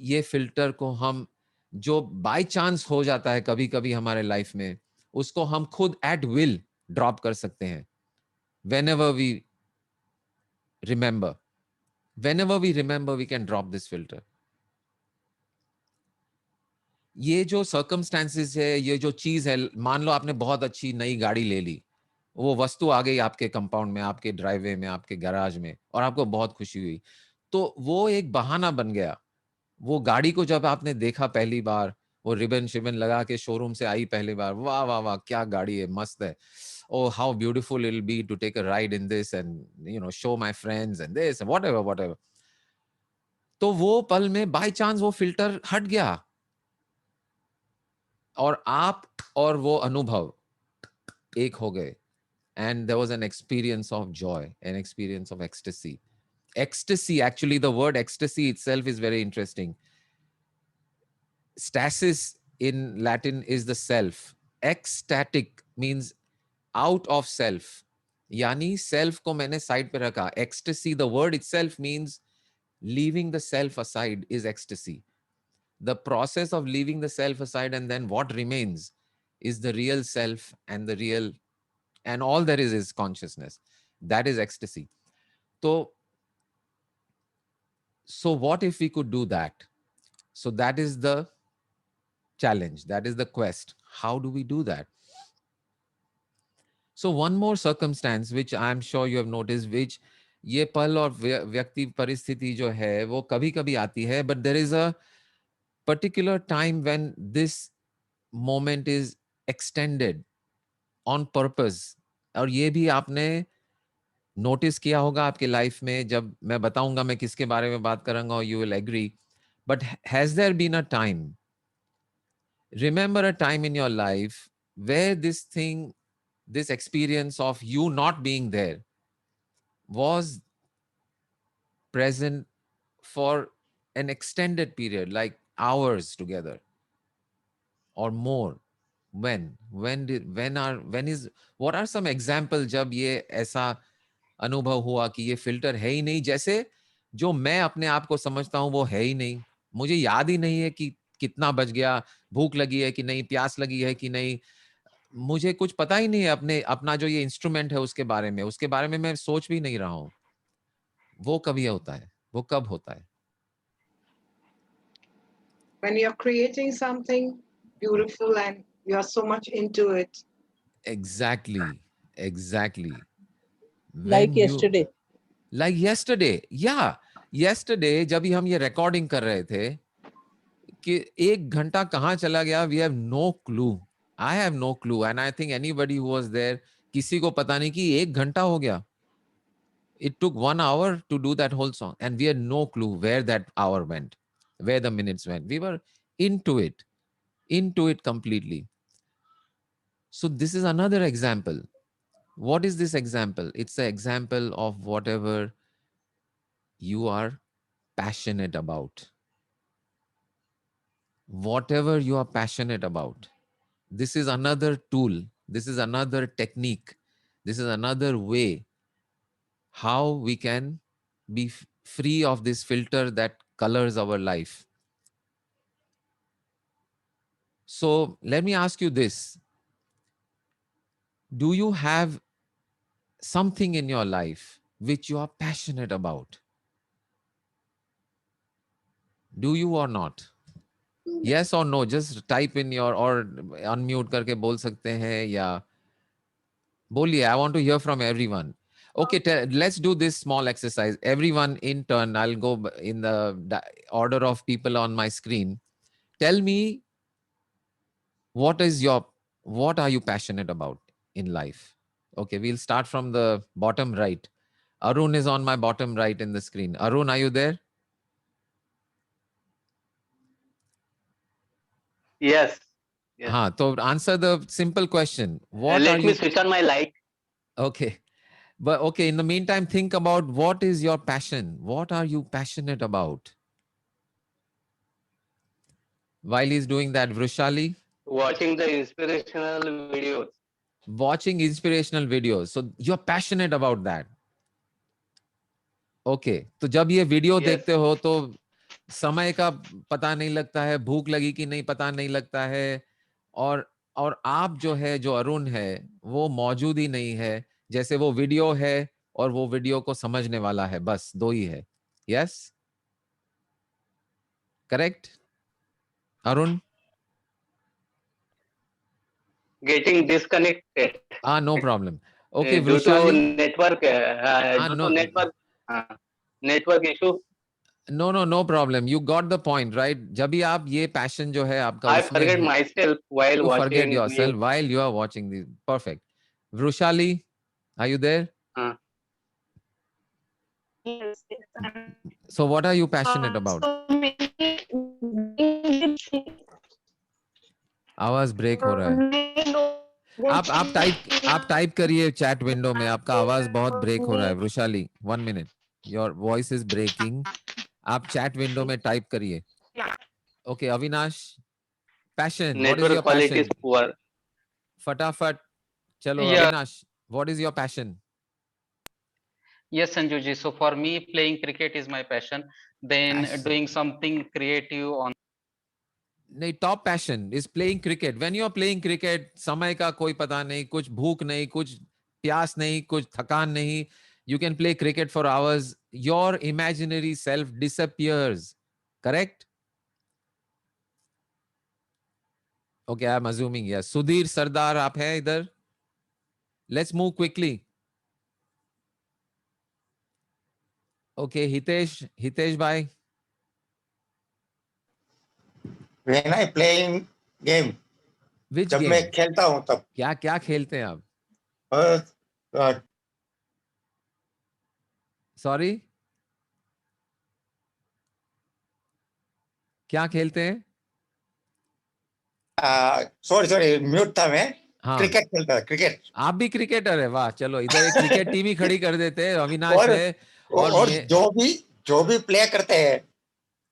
ये फिल्टर को हम जो बाय चांस हो जाता है कभी कभी हमारे लाइफ में, उसको हम खुद एट विल ड्रॉप कर सकते हैं. whenever we whenever we remember we can drop this filter. ये जो सर्कमस्टेंसेस है, ये जो चीज है, मान लो आपने बहुत अच्छी नई गाड़ी ले ली, वो वस्तु आ गई आपके कंपाउंड में, आपके ड्राइववे में, आपके गैराज में, और आपको बहुत खुशी हुई, तो वो एक बहाना बन गया. वो गाड़ी को जब आपने देखा पहली बार, वो रिबन शिबन लगा के शोरूम से आई पहली बार, वाह वाह वाह क्या गाड़ी है, मस्त है, oh how beautiful it'll be to take a ride in this and show my friends and this and whatever. तो वो पल में बाय चांस वो फिल्टर हट गया, और आप और वो अनुभव एक हो गए, and there was an experience of joy, an experience of ecstasy. Actually the word ecstasy itself is very interesting. Stasis in Latin is the self. Ecstatic means out of self, यानी self को मैंने side पे रखा. Ecstasy, the word itself means leaving the self aside is ecstasy. The process of leaving the self aside, and then what remains is the real self, and all there is consciousness. That is ecstasy. So what if we could do that? So that is the challenge, that is the quest. How do we do that? So one more circumstance which I am sure you have noticed, which ये पल और व्यक्ति परिस्थिति जो है वो कभी कभी आती है, but there is a particular time when this moment is extended on purpose. और ये भी आपने नोटिस किया होगा आपके लाइफ में, जब मैं बताऊंगा मैं किसके बारे में बात करूंगा, और you will agree. But has there been a time, remember a time in your life where this experience of you not being there was present for an extended period, like hours together or more? What are some examples जब ये ऐसा अनुभव हुआ कि ये filter है ही नहीं, जैसे जो मैं अपने आप को समझता हूं वो है ही नहीं, मुझे याद ही नहीं है कि कितना बज गया, भूख लगी है कि नहीं, प्यास लगी है कि नहीं, मुझे कुछ पता ही नहीं है अपना जो ये इंस्ट्रूमेंट है उसके बारे में मैं सोच भी नहीं रहा हूं. वो कभी होता है, वो कब होता है? When you're creating something beautiful and you're so much into it. Exactly. Like yesterday. Yeah. Yesterday जब भी हम ये रिकॉर्डिंग कर रहे थे कि 1 घंटा कहाँ चला गया, we have no clue. I have no clue, and I think anybody who was there, किसी को पता नहीं कि 1 घंटा हो गया. It took 1 hour to do that whole song, and we had no clue where that hour went, where the minutes went. We were into it completely. So this is another example. What is this example? It's an example of whatever you are passionate about. Whatever you are passionate about. This is another tool. This is another technique. This is another way how we can be free of this filter that colors our life. So let me ask you this. Do you have something in your life which you are passionate about? Do you or not? Yes or no? Just type in your, or unmute करके बोल सकते हैं, या बोलिए. I want to hear from everyone. Okay, let's do this small exercise. Everyone in turn, I'll go in the order of people on my screen. Tell me, what are you passionate about in life? Okay, we'll start from the bottom right. Arun is on my bottom right in the screen. Arun, are you there? Yes. So answer the simple question. Let me switch on my light. Okay. But okay, in the meantime, think about what is your passion? What are you passionate about? While he's doing that, Vrushali? Watching the inspirational videos. Watching inspirational videos. So you're passionate about that. Okay, तो जब ये video Yes. देखते हो तो समय का पता नहीं लगता है, भूख लगी कि नहीं पता नहीं लगता है, और आप जो है, जो अरुण है, वो मौजूद ही नहीं है, जैसे वो वीडियो है और वो वीडियो को समझने वाला है, बस दो ही है. Yes, correct Arun? Getting disconnected no problem. Okay due to Vrishali. network, due no to network issue. No no no problem, you got the point right. जब भी आप ये पैशन जो है आपका I उसमें forget है, myself while you forget watching yourself you. while you are watching the perfect. Vrushali, are you there? Uh, Yes, yes. So what are you passionate about? So many आवाज break हो रहा है. आप type करिए chat window में. आपका आवाज बहुत ब्रेक हो रहा है Vrishali. 1 minute, your voice is breaking. आप चैट विंडो में टाइप करिए. Okay Avinash, passion, what is network your quality is passion? poor. फटाफट चलो Yeah, Avinash, what is your passion? yes, Sanjuji. So for me, playing cricket is my passion. Then Passion. doing something creative on. नहीं, top passion is playing cricket. When you are playing cricket, समय का कोई पता नहीं, कुछ भूख नहीं, कुछ प्यास नहीं, कुछ थकान नहीं. You can play cricket for hours. Your imaginary self disappears. Correct? Okay, I'm assuming yes. Sudhir Sardar, आप हैं इधर? Let's move quickly. Okay, Hitesh bhai. When I playing game, Which जब मैं game? खेलता हूँ तब क्या क्या खेलते हैं आप? Sorry? क्या खेलते हैं? सॉरी म्यूट था मैं. हाँ, क्रिकेट खेलता था, क्रिकेट. आप भी क्रिकेटर है? वाह, चलो इधर एक क्रिकेट टीम ही खड़ी कर देते हैं. अविनाश और है और और मैं, जो भी प्ले करते हैं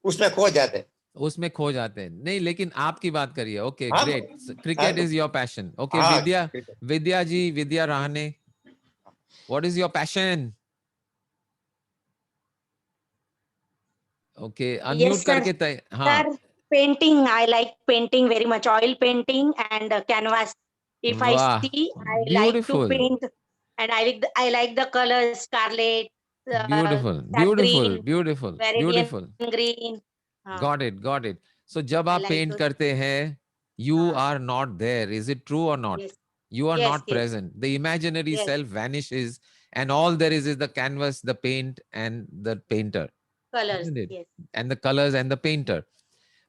उसमें खो जाते हैं. उसमें खो जाते हैं. नहीं, लेकिन आपकी बात करिए. ओके हाँ, great. Cricket is your passion. Okay हाँ, Vidya, cricket. Vidya ji, Vidya Rahane, what is your passion? Okay unmute sir. करके हाँ. Sir, painting. I like painting very much. Oil painting and canvas. If I वाह, see, I like to beautiful, paint, and I like the colors scarlet, beautiful, sap beautiful, green, beautiful, Viridian beautiful. green. Got it, got it. So जब I आप like paint those. करते हैं, you हाँ. are not there. Is it true or not? Yes, You are yes, not yes, present. The imaginary yes. self vanishes, and all there is the canvas, the paint, and the painter, Colors. isn't it? Yes, And the colors and the painter.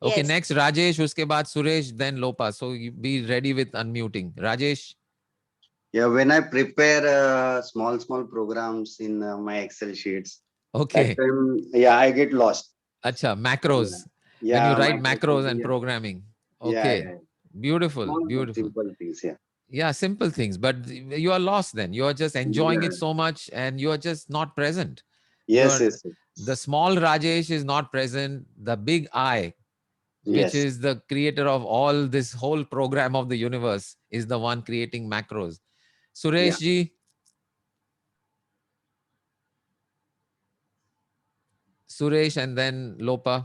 Okay, yes. next Rajesh, उसके बाद Suresh, then Lopa. So you be ready with unmuting. Rajesh. Yeah, when I prepare small programs in my Excel sheets, Okay. that time, yeah, I get lost. Acha, macros. Yeah, When you write micro- macros and yeah. programming. Yeah, Okay. yeah. Beautiful, Small but beautiful. simple things. Yeah. Yeah, simple things, but you are lost then. You are just enjoying Yeah. it so much and you are just not present. Yes, You're- yes, The small Rajesh is not present. The big I, which yes. is the creator of all this whole program of the universe, is the one creating macros. Suresh ji. Suresh and then Lopa.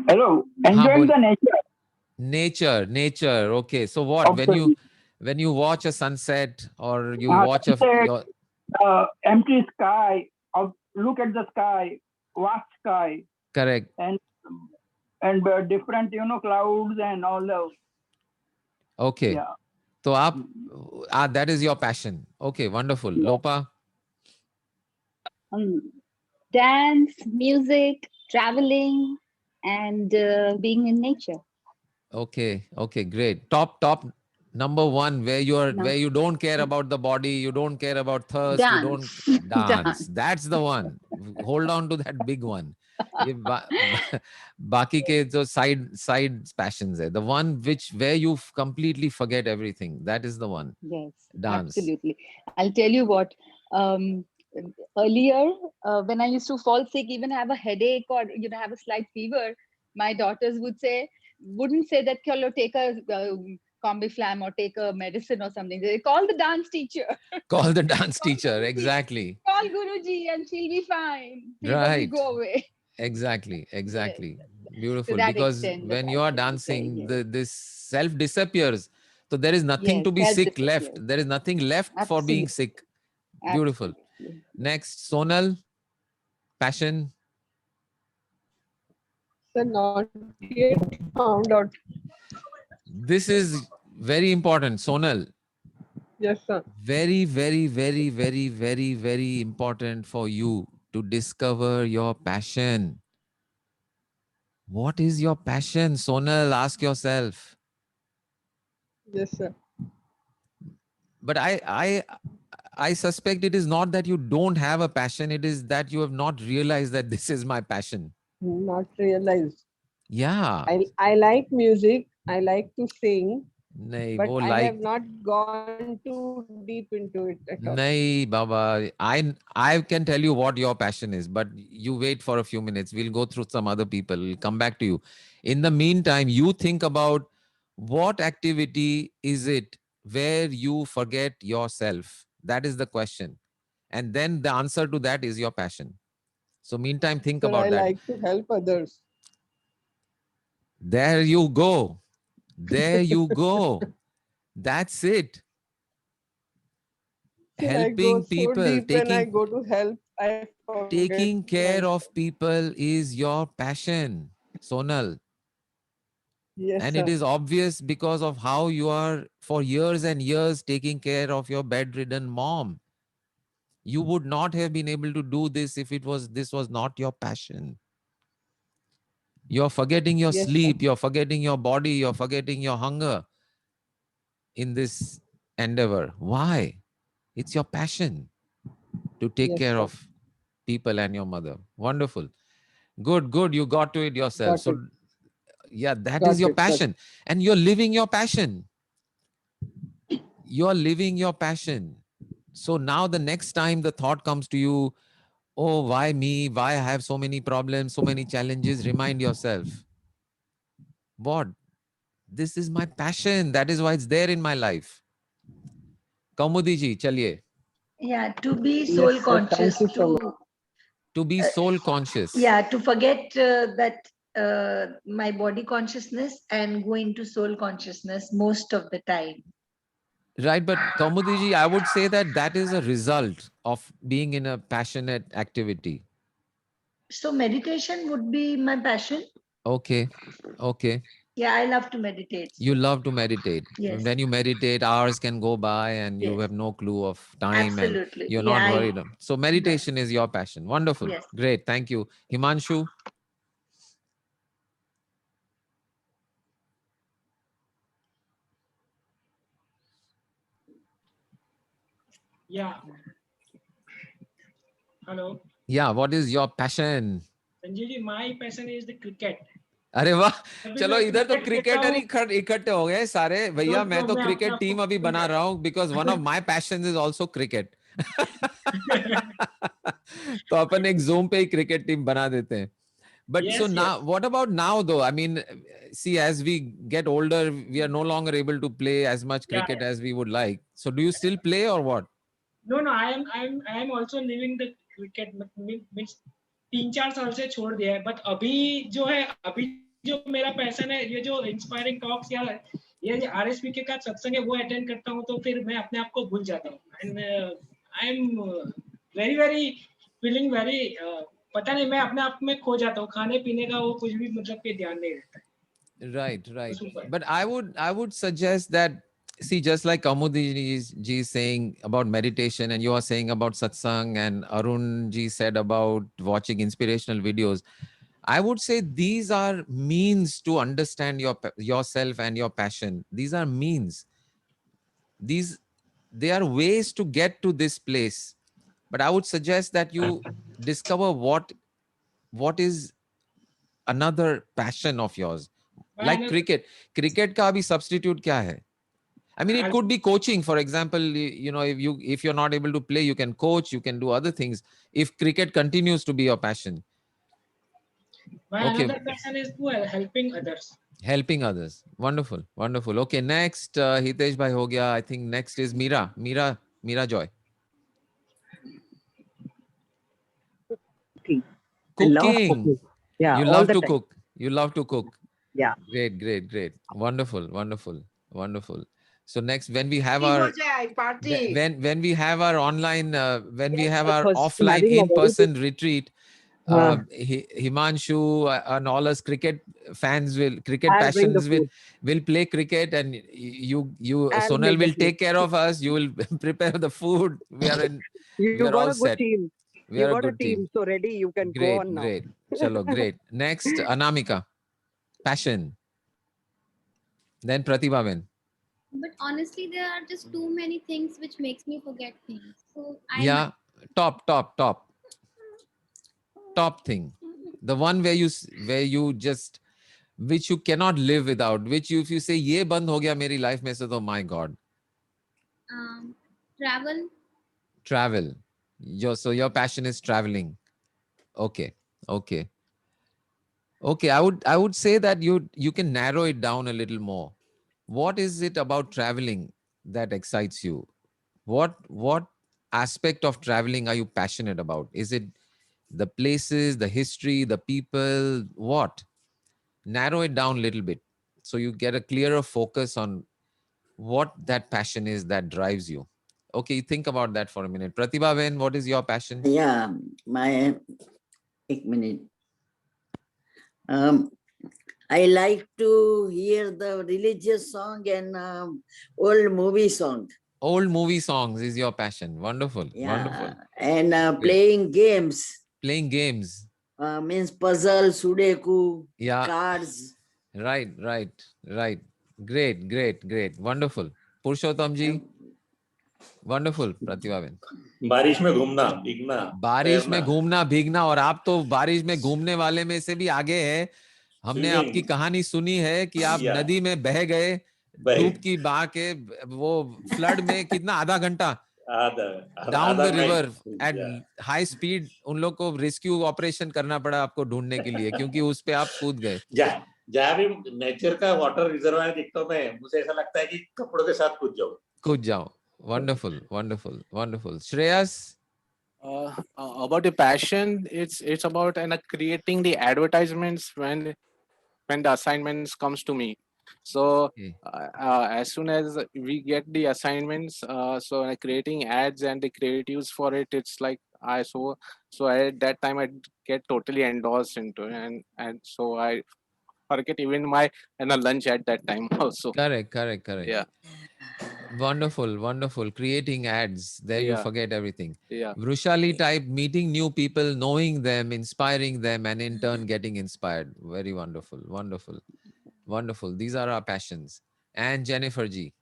Hello, enjoying the nature. Nature. Okay. So what, Okay. when you watch a sunset or you watch Sunset, empty sky, look at the sky, vast sky, correct. and different, clouds and all those. Okay. Yeah. So that is your passion. Okay, wonderful. Yeah. Lopa. Dance, music, traveling, and being in nature. Okay, great. Top number one, where you don't care about the body, you don't care about thirst, you don't dance. That's the one. Hold on to that big one. ये बाकी के जो side passions है, the one where you completely forget everything, that is the one. Yes, Dance. absolutely. I'll tell you what. Earlier, when I used to fall sick, even have a headache or have a slight fever, my daughters wouldn't say that, "Chalo, take a Combiflam or take a medicine or something. They call the dance teacher. Call the dance Call teacher. Guruji. Exactly. Call Guruji and she'll be fine. Fever will Right. go away. Exactly. Yes. Exactly. To Beautiful. that Because extent, the when you are passion is there. dancing, Yes. this self disappears. So there is nothing Yes, to be self sick left. disappears. There is nothing left for being Absolutely. sick. Beautiful. Absolutely. Next, Sonal, passion. Sir, not yet found out. This is very important, Sonal. Yes, sir. Very, very, very, very, very, very important for you to discover your passion. What is your passion, Sonal? Ask yourself. Yes, sir. But I suspect it is not that you don't have a passion. It is that you have not realized that this is my passion. Not realized. Yeah. I like music. I like to sing, Nahi, but wo I like have not gone too deep into it at all. nahi, Baba. I can tell you what your passion is, but you wait for a few minutes. We'll go through some other people. We'll come back to you. In the meantime, you think about what activity is it where you forget yourself? That is the question. And then the answer to that is your passion. So meantime, think Sir, about I that. like to help others. There you go. There you go. That's it. Sir, I go Helping so people, deep when I go to help, I forget taking care myself. of people is your passion, Sonal. Yes, And sir. it is obvious because of how you are for years and years taking care of your bedridden mom. You would not have been able to do this if this was not your passion. You're forgetting your Yes, sir. sleep, you're forgetting your body, you're forgetting your hunger in this endeavor. Why? It's your passion to take Yes, care sir. of people and your mother. Wonderful. Good, good. You got to it yourself. Got So it. yeah, that Got is your it, got it. passion. And you're living your passion. You're living your passion. So now the next time the thought comes to you, oh, why me? Why I have so many problems, so many challenges? Remind yourself, what? This is my passion. That is why it's there in my life. Kaumudi ji, chaliye. Yeah, to be Yes, soul sir. Thank conscious, you so much. To be soul conscious. yeah, to forget that my body consciousness and go into soul consciousness most of the time. Right, but Kaumudi ji, I would say that that is a result of being in a passionate activity. So meditation would be my passion. Okay, okay. Yeah, I love to meditate. You love to meditate. Yes. When you meditate, hours can go by and you Yes. have no clue of time Absolutely. and you're Yeah, not I- worried. So meditation is your passion. Wonderful. Yes. Great. Thank you. Himanshu. Yeah. Hello. Yeah, what is your passion? Sanjay ji, my passion is the cricket. अरे वाह, अभी चलो मैं इधर तो cricket खेलता cricketer ही इकट्ठे हो गए सारे भैया. तो मैं तो मैं अपने क्रिकेट आप टीम को अभी भूल बना गया। रहा हूँ because one of my passion is also cricket. तो अपन एक जोम पे ही क्रिकेट टीम बना देते हैं. But Yes, so now, yes. what about now though? I mean, see, as we get older, we are no longer able to play as much Yeah, cricket as we would like. So do you still play or what? No, I am also living the cricket. Means 3-4 साल से छोड़ दिया है. But अभी जो मेरा passion है, ये जो इंस्पायरिंग टॉक्स या ये जो RSPK का सत्संग है वो अटेंड करता हूँ तो फिर मैं अपने आप को भूल जाता हूँ. And I am very feeling very पता नहीं, मैं अपने आप में खो जाता हूँ. खाने पीने का वो कुछ भी मतलब पे ध्यान नहीं रहता है. Right, right. Super. But I would suggest that, see, just like Kamudi ji is saying about meditation, and you are saying about satsang, and Arun ji said about watching inspirational videos, I would say these are means to understand yourself and your passion. These are means. They are ways to get to this place. But I would suggest that you discover what is another passion of yours. Like cricket. Cricket ka abhi substitute kya hai? I mean, it could be coaching. For example, you know, if you're not able to play, you can coach, you can do other things. If cricket continues to be your passion. My Okay. another passion is to helping others. Helping others. Wonderful. Wonderful. Okay, next, Hitesh bhai ho gaya. I think next is Meera. Meera Joy. Cooking. I love Cooking. cooking. Yeah, You all love the to time. cook. You love to cook. Yeah. Great, great, great. Wonderful, wonderful, wonderful. So next, when we have Party ho our jaye, party. when we have our online, when we have our Because offline having a very in-person retreat, Uh, Himanshu and all us cricket fans cricket I'll bring the passions food. will play cricket, and you I'll Sonal make the will food. take care of us. You will prepare the food. We You are got all a good set. team. We You are a got a good team. team, so ready. You can go Great, on now. great. Chalo, great. Next, Anamika. Passion. Then Pratibha Ben. But honestly, there are just too many things which makes me forget things. So I Yeah, top thing. The one where you just, which you cannot live without, which if you say ye band ho gaya meri life mein se, to my God. travel. Travel. So your passion is traveling. Okay. I would say that you can narrow it down a little more. What is it about traveling that excites you? What aspect of traveling are you passionate about? Is it the places, the history, the people? What? Narrow it down a little bit so you get a clearer focus on what that passion is that drives you. Okay, think about that for a minute. Pratibha Ben, what is your passion? Yeah, my 1 minute. I like to hear the religious song and old movie song. Old movie songs is your passion. Wonderful. Yeah, Wonderful. and Great. playing games. Playing games. Means puzzle, Sudoku, Yeah. cards. Right. Great. Wonderful. Purushottam ji. Wonderful, Pratibha Ben. बारिश में घूमना, भीगना, बारिश में तैरना, घूमना, भीगना, और आप तो बारिश में घूमने वाले में से भी आगे है। हमने Swimming. आपकी कहानी सुनी है कि आप Yeah. नदी में बह गए, बह- डुबकी बहा के, वो फ्लड में कितना आधा घंटा डाउन द आधा river mile, at yeah. High speed, उन लोग को रेस्क्यू ऑपरेशन करना पड़ा आपको ढूंढने के लिए, क्योंकि उस पे आप कूद गए। जहाँ भी नेचर का वाटर रिजर्वायर दिखता हूं मैं, मुझे ऐसा लगता है कि कपड़ों के साथ कूद जाओ। Wonderful. Shreyas? About the passion, it's about creating the advertisements when the assignments comes to me. So as soon as we get the assignments, creating ads and the creatives for it, it's like so at that time I get totally endorsed into it, and so I forget even my lunch at that time also. Correct. Yeah. Wonderful. Creating ads. There you Yeah. forget everything. Yeah. Vrushali type, meeting new people, knowing them, inspiring them, and in turn getting inspired. Very wonderful. These are our passions. And Jennifer ji.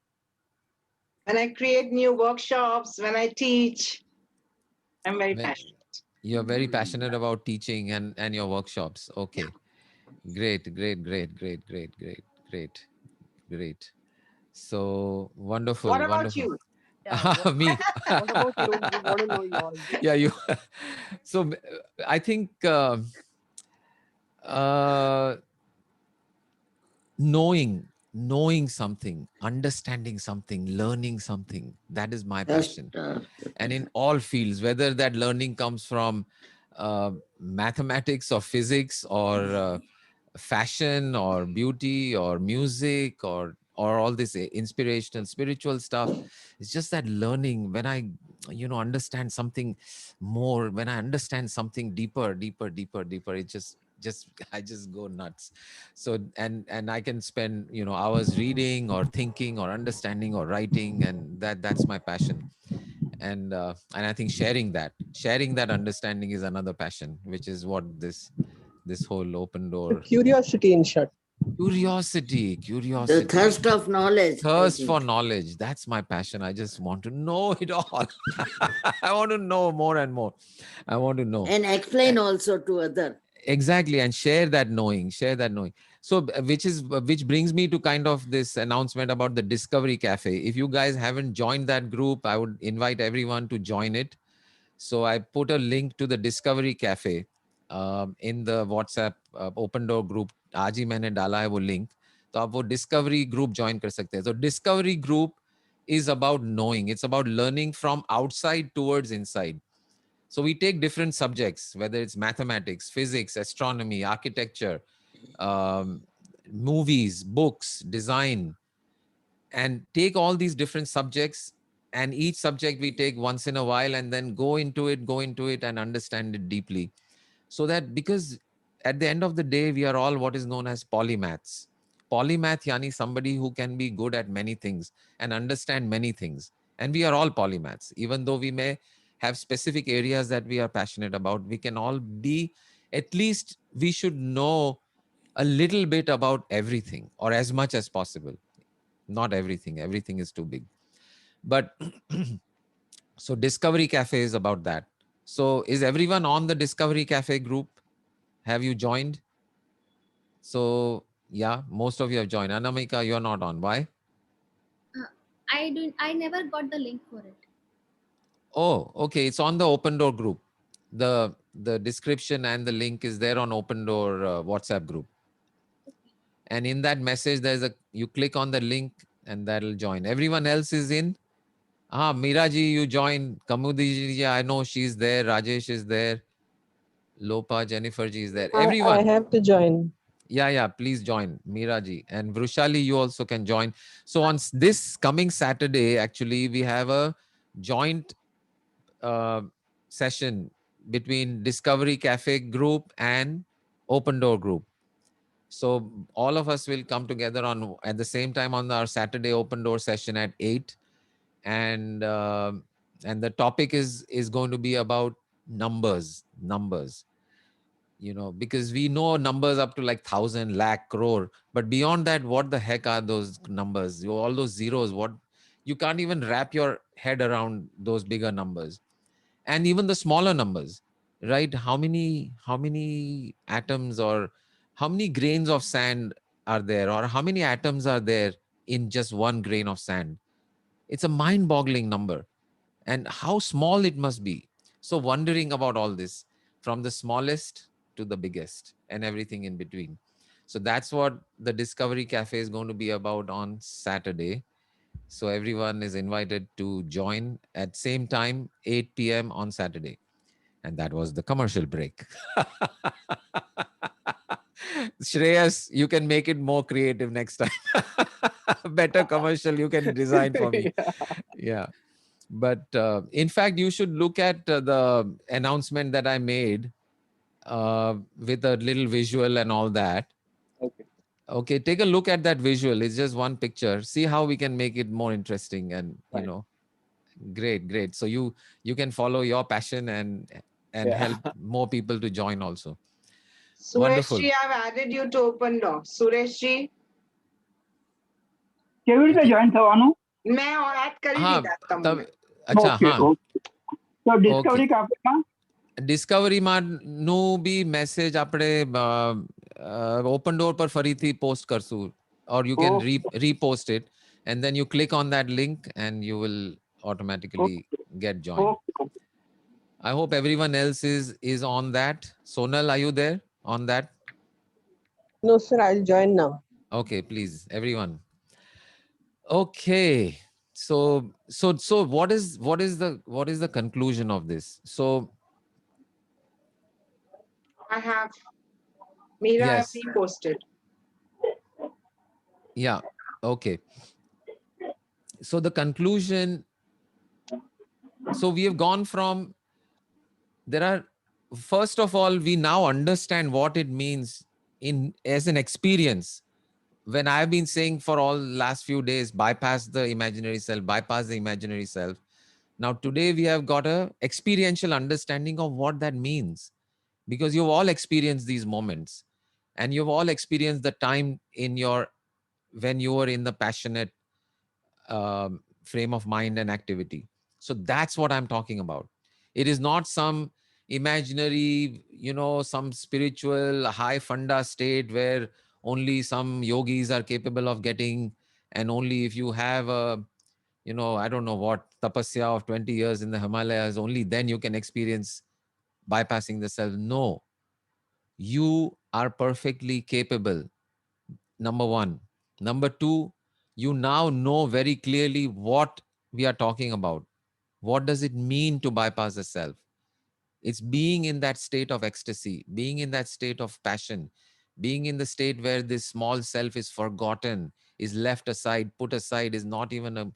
When I create new workshops, when I teach, I'm very passionate. You're very passionate about teaching and your workshops. Okay. Great. So wonderful. What about you? Me. What about you? We want to know yours. Yeah, you. So I think knowing something, understanding something, learning something, that is my passion. And in all fields, whether that learning comes from mathematics or physics or fashion or beauty or music or all this inspirational spiritual stuff, it's just that learning, when I understand something more, when I understand something deeper, it just I just go nuts. So and I can spend hours reading or thinking or understanding or writing, and that's my passion. And I think sharing that understanding is another passion, which is what this whole open door. Curiosity, in short. Curiosity. The thirst of knowledge. Thirst for knowledge. That's my passion. I just want to know it all. I want to know more and more. I want to know. And explain also to others. Exactly. And share that knowing. So which brings me to kind of this announcement about the Discovery Cafe. If you guys haven't joined that group, I would invite everyone to join it. So I put a link to the Discovery Cafe in the WhatsApp Open Door group. आज ही मैंने डाला है वो link. तो आप वो discovery group join कर सकते हैं. So discovery group is about knowing. It's about learning from outside towards inside. So we take different subjects, whether it's mathematics, physics, astronomy, architecture, movies, books, design, and take all these different subjects, and each subject we take once in a while and then go into it and understand it deeply. So that, because at the end of the day, we are all what is known as polymaths. Polymath yani somebody who can be good at many things and understand many things. And we are all polymaths. Even though we may have specific areas that we are passionate about, we can all be, at least we should know a little bit about everything, or as much as possible. Not everything. Everything is too big. But so Discovery Cafe is about that. So is everyone on the Discovery Cafe group? Have you joined? So yeah, most of you have joined. Anamika, you're not on. Why? I never got the link for it. Oh, okay. It's on the Open Door group. The description and the link is there on Open Door WhatsApp group. And in that message, you click on the link and that'll join. Everyone else is in. Miraji, you join. Kamudi ji, I know she's there. Rajesh is there. Lopa, Jennifer ji is there. Everyone. I have to join. Yeah, please join. Miraji and Vrushali, you also can join. So on this coming Saturday, actually, we have a joint session between Discovery Cafe group and Open Door group. So all of us will come together at the same time on our Saturday Open Door session at 8. And the topic is going to be about numbers, because we know numbers up to like 1,000, lakh, crore, but beyond that, what the heck are those numbers? All those zeros, you can't even wrap your head around those bigger numbers, and even the smaller numbers, right? How many atoms or how many grains of sand are there, or how many atoms are there in just one grain of sand? It's a mind-boggling number, and how small it must be. So wondering about all this, from the smallest to the biggest and everything in between. So that's what the Discovery Cafe is going to be about on Saturday. So everyone is invited to join at same time, 8 p.m. on Saturday. And that was the commercial break. Shreyas, you can make it more creative next time. Better commercial you can design for me. Yeah. But in fact, you should look at the announcement that I made with a little visual and all that. Okay, take a look at that visual. It's just one picture. See how we can make it more interesting and, great. So you can follow your passion and help more people to join also. Wonderful. Sureshji, I've added you to Open Door. Sureshji. કેવી રીતે join થવાનું? मैं और add कर ही દીધા તમને. अच्छा, Okay, हाँ. okay. So Discovery Cafe ડિસ્કવરીમાં નું બી મેસેજ આપણે ઓપન ડોર પર ફરીથી પોસ્ટ કરશું, or you can repost it, and then you click on that link and you will automatically get joined. I hope everyone else is on that. Sonal, are you there on that? No, sir, I'll join now. Okay, please, everyone. Okay. So what is the conclusion of this? So I have. Mira, Yes. I've reposted. Yeah. Okay. So the conclusion. So we have gone from. First of all, we now understand what it means as an experience. When I've been saying for all last few days, bypass the imaginary self. Now today we have got a experiential understanding of what that means, because you've all experienced these moments, and you've all experienced the time when you were in the passionate frame of mind and activity. So that's what I'm talking about. It is not some imaginary, some spiritual high funda state where only some yogis are capable of getting, and only if you have a, I don't know what, tapasya of 20 years in the Himalayas, only then you can experience bypassing the self. No, you are perfectly capable. Number one. Number two, you now know very clearly what we are talking about. What does it mean to bypass the self? It's being in that state of ecstasy, being in that state of passion, being in the state where this small self is forgotten, is left aside, put aside, is not even a,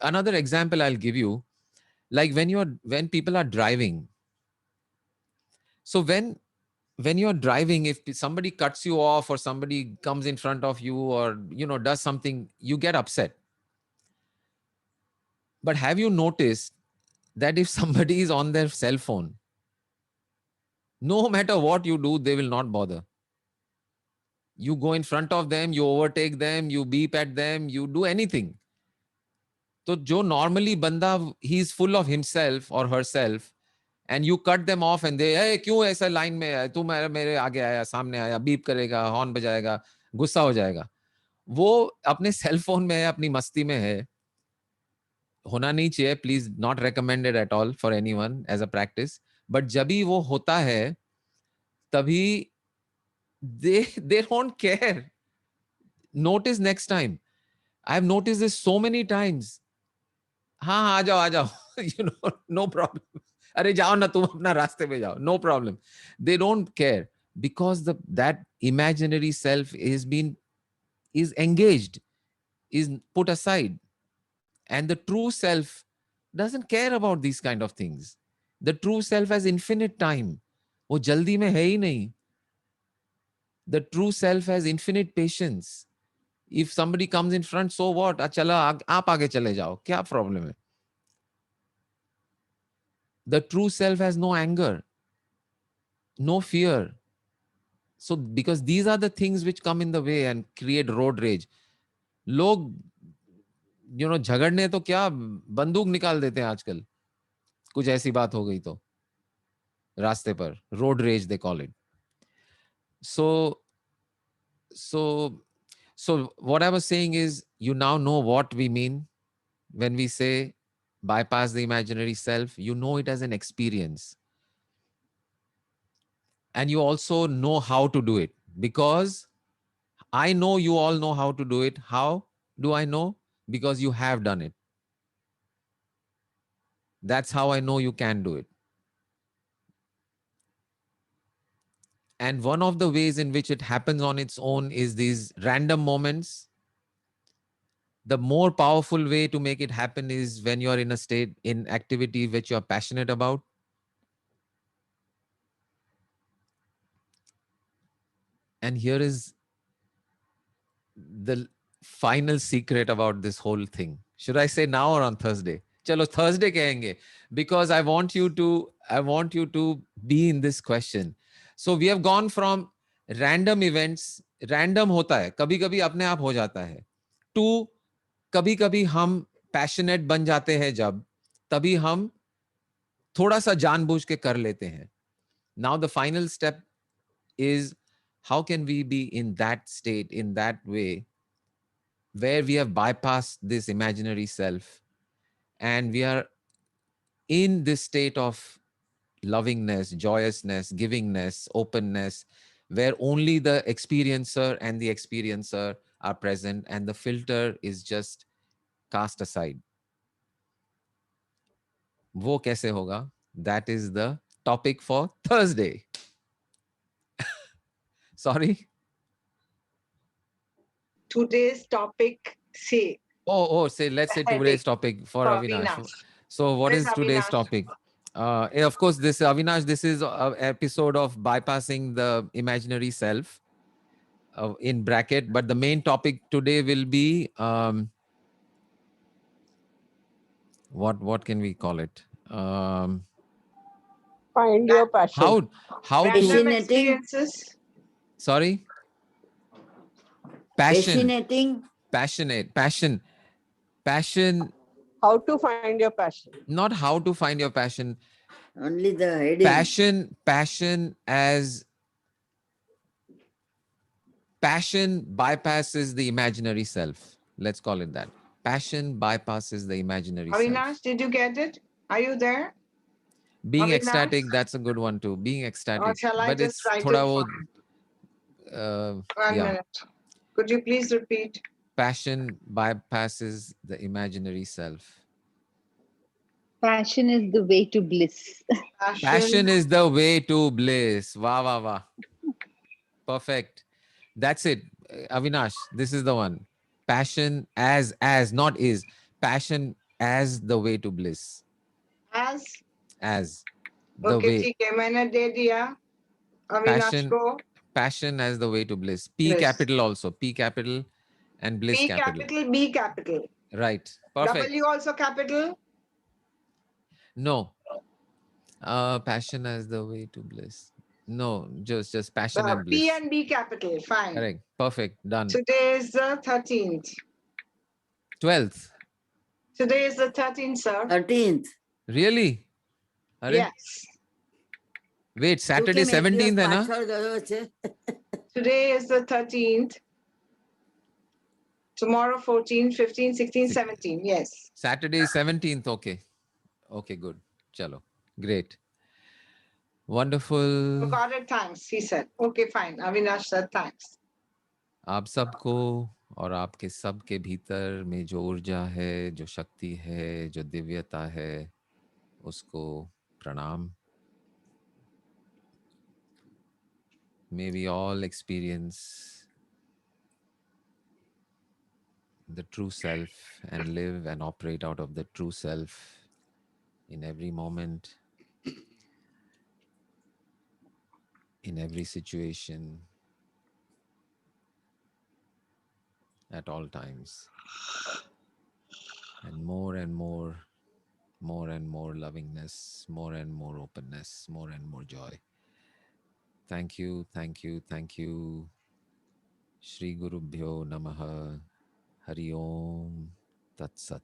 another example I'll give you, like when people are driving. So when you're driving, if somebody cuts you off or somebody comes in front of you or, does something, you get upset. But have you noticed that if somebody is on their cell phone, no matter what you do, they will not bother. You go in front of them, you overtake them, you beep at them, you do anything. So jo normally banda, he's full of himself or herself, and you cut them off and they, hey, क्यों ऐसा line में है, तू मेरे आगे आया, सामने आया, बीप करेगा, हॉर्न बजाएगा, गुस्सा हो जाएगा. वो अपने सेल फोन में है, अपनी मस्ती में है. होना नहीं चाहिए, please not recommended at all for anyone as a practice. But जब भी वो होता है तभी they don't care. Notice next time. I've noticed this so many times. हाँ आ जाओ no problem. अरे जाओ ना, तुम अपना रास्ते पे जाओ, no problem. They don't care because that imaginary self is engaged, is put aside, and the true self doesn't care about these kind of things. The true self has infinite time. वो जल्दी में है ही नहीं. The true self has infinite patience. If somebody comes in front, so what? चला आप आगे चले जाओ, क्या problem है? The true self has no anger, no fear. So because these are the things which come in the way and create road rage. लोग झगड़ने तो क्या बंदूक निकाल देते हैं आजकल, कुछ ऐसी बात हो गई तो रास्ते पर. Road rage they call it. So what I was saying is, you now know what we mean when we say bypass the imaginary self. You know it as an experience. And you also know how to do it, because I know you all know how to do it. How do I know? Because you have done it. That's how I know you can do it. And one of the ways in which it happens on its own is these random moments. The more powerful way to make it happen is when you're in a state, in activity which you're passionate about. And here is the final secret about this whole thing. Should I say now or on Thursday? Chalo, Thursday kahenge, because I want you to be in this question. So we have gone from random events, random hota hai, kabhi kabhi apne aap ho jata hai, to kabhi kabhi hum passionate ban jate hain jab, tabhi hum thoda sa जानबूझ के कर लेते हैं. Now the final step is, how can we be in that state, in that way, where we have bypassed this imaginary self and we are in this state of lovingness, joyousness, givingness, openness, where only the experiencer and the experiencer are present and the filter is just cast aside. वो कैसे होगा? That is the topic for Thursday. Sorry? Today's topic, say. Say, let's say today's topic for Avinash. So what is today's topic? Of course, this Avinash, this is an episode of bypassing the imaginary self in bracket, but the main topic today will be, what can we call it? Find your passion. How Passionating. Experiences. Sorry? Passion. Passionating. Passion. How to find your passion. Not how to find your passion. Only the heading. Passion bypasses the imaginary self. Let's call it that. Passion bypasses the imaginary self. Avinash, did you get it? Are you there? Being Avinash? ecstatic, that's a good one too. Being ecstatic. Or shall I But just it's write it thoda for wo, One minute. Could you please repeat? Passion bypasses the imaginary self. Passion is the way to bliss. Passion is the way to bliss. Wow, wow, wow. Perfect. That's it. Avinash, this is the one. Passion as, not is. Passion as the way to bliss. As the Okay, way. ठीक है, मैंने दे दिया अविनाश को. Passion as the way to bliss. P Bliss. capital also. P capital and bliss P capital. capital, B capital. Right. Perfect. W also capital? No. Passion as the way to bliss. No, just passion and bliss. P and B capital, fine. Correct. Perfect. Done. Today is the 13th. 12th. Today is the 13th, sir. 13th. Really? Are Yes. Wait, Saturday 17th है ना? Today is the 13th. Tomorrow 14, 15, 16, 17. Yes. Saturday 17th. Okay. Okay, good. Chalo. Great. Wonderful. Got it, thanks, he said. Okay, fine. Avinash said thanks. आप सबको और आपके सब के भीतर में जो ऊर्जा है, जो शक्ति है, जो दिव्यता है, उसको प्रणाम. May we all experience the true self and live and operate out of the true self in every moment, in every situation, at all times. And more and more lovingness, more and more openness, more and more joy. Thank you, thank you, thank you. Shri Gurubhyo Namaha. Hari Om Tat Sat.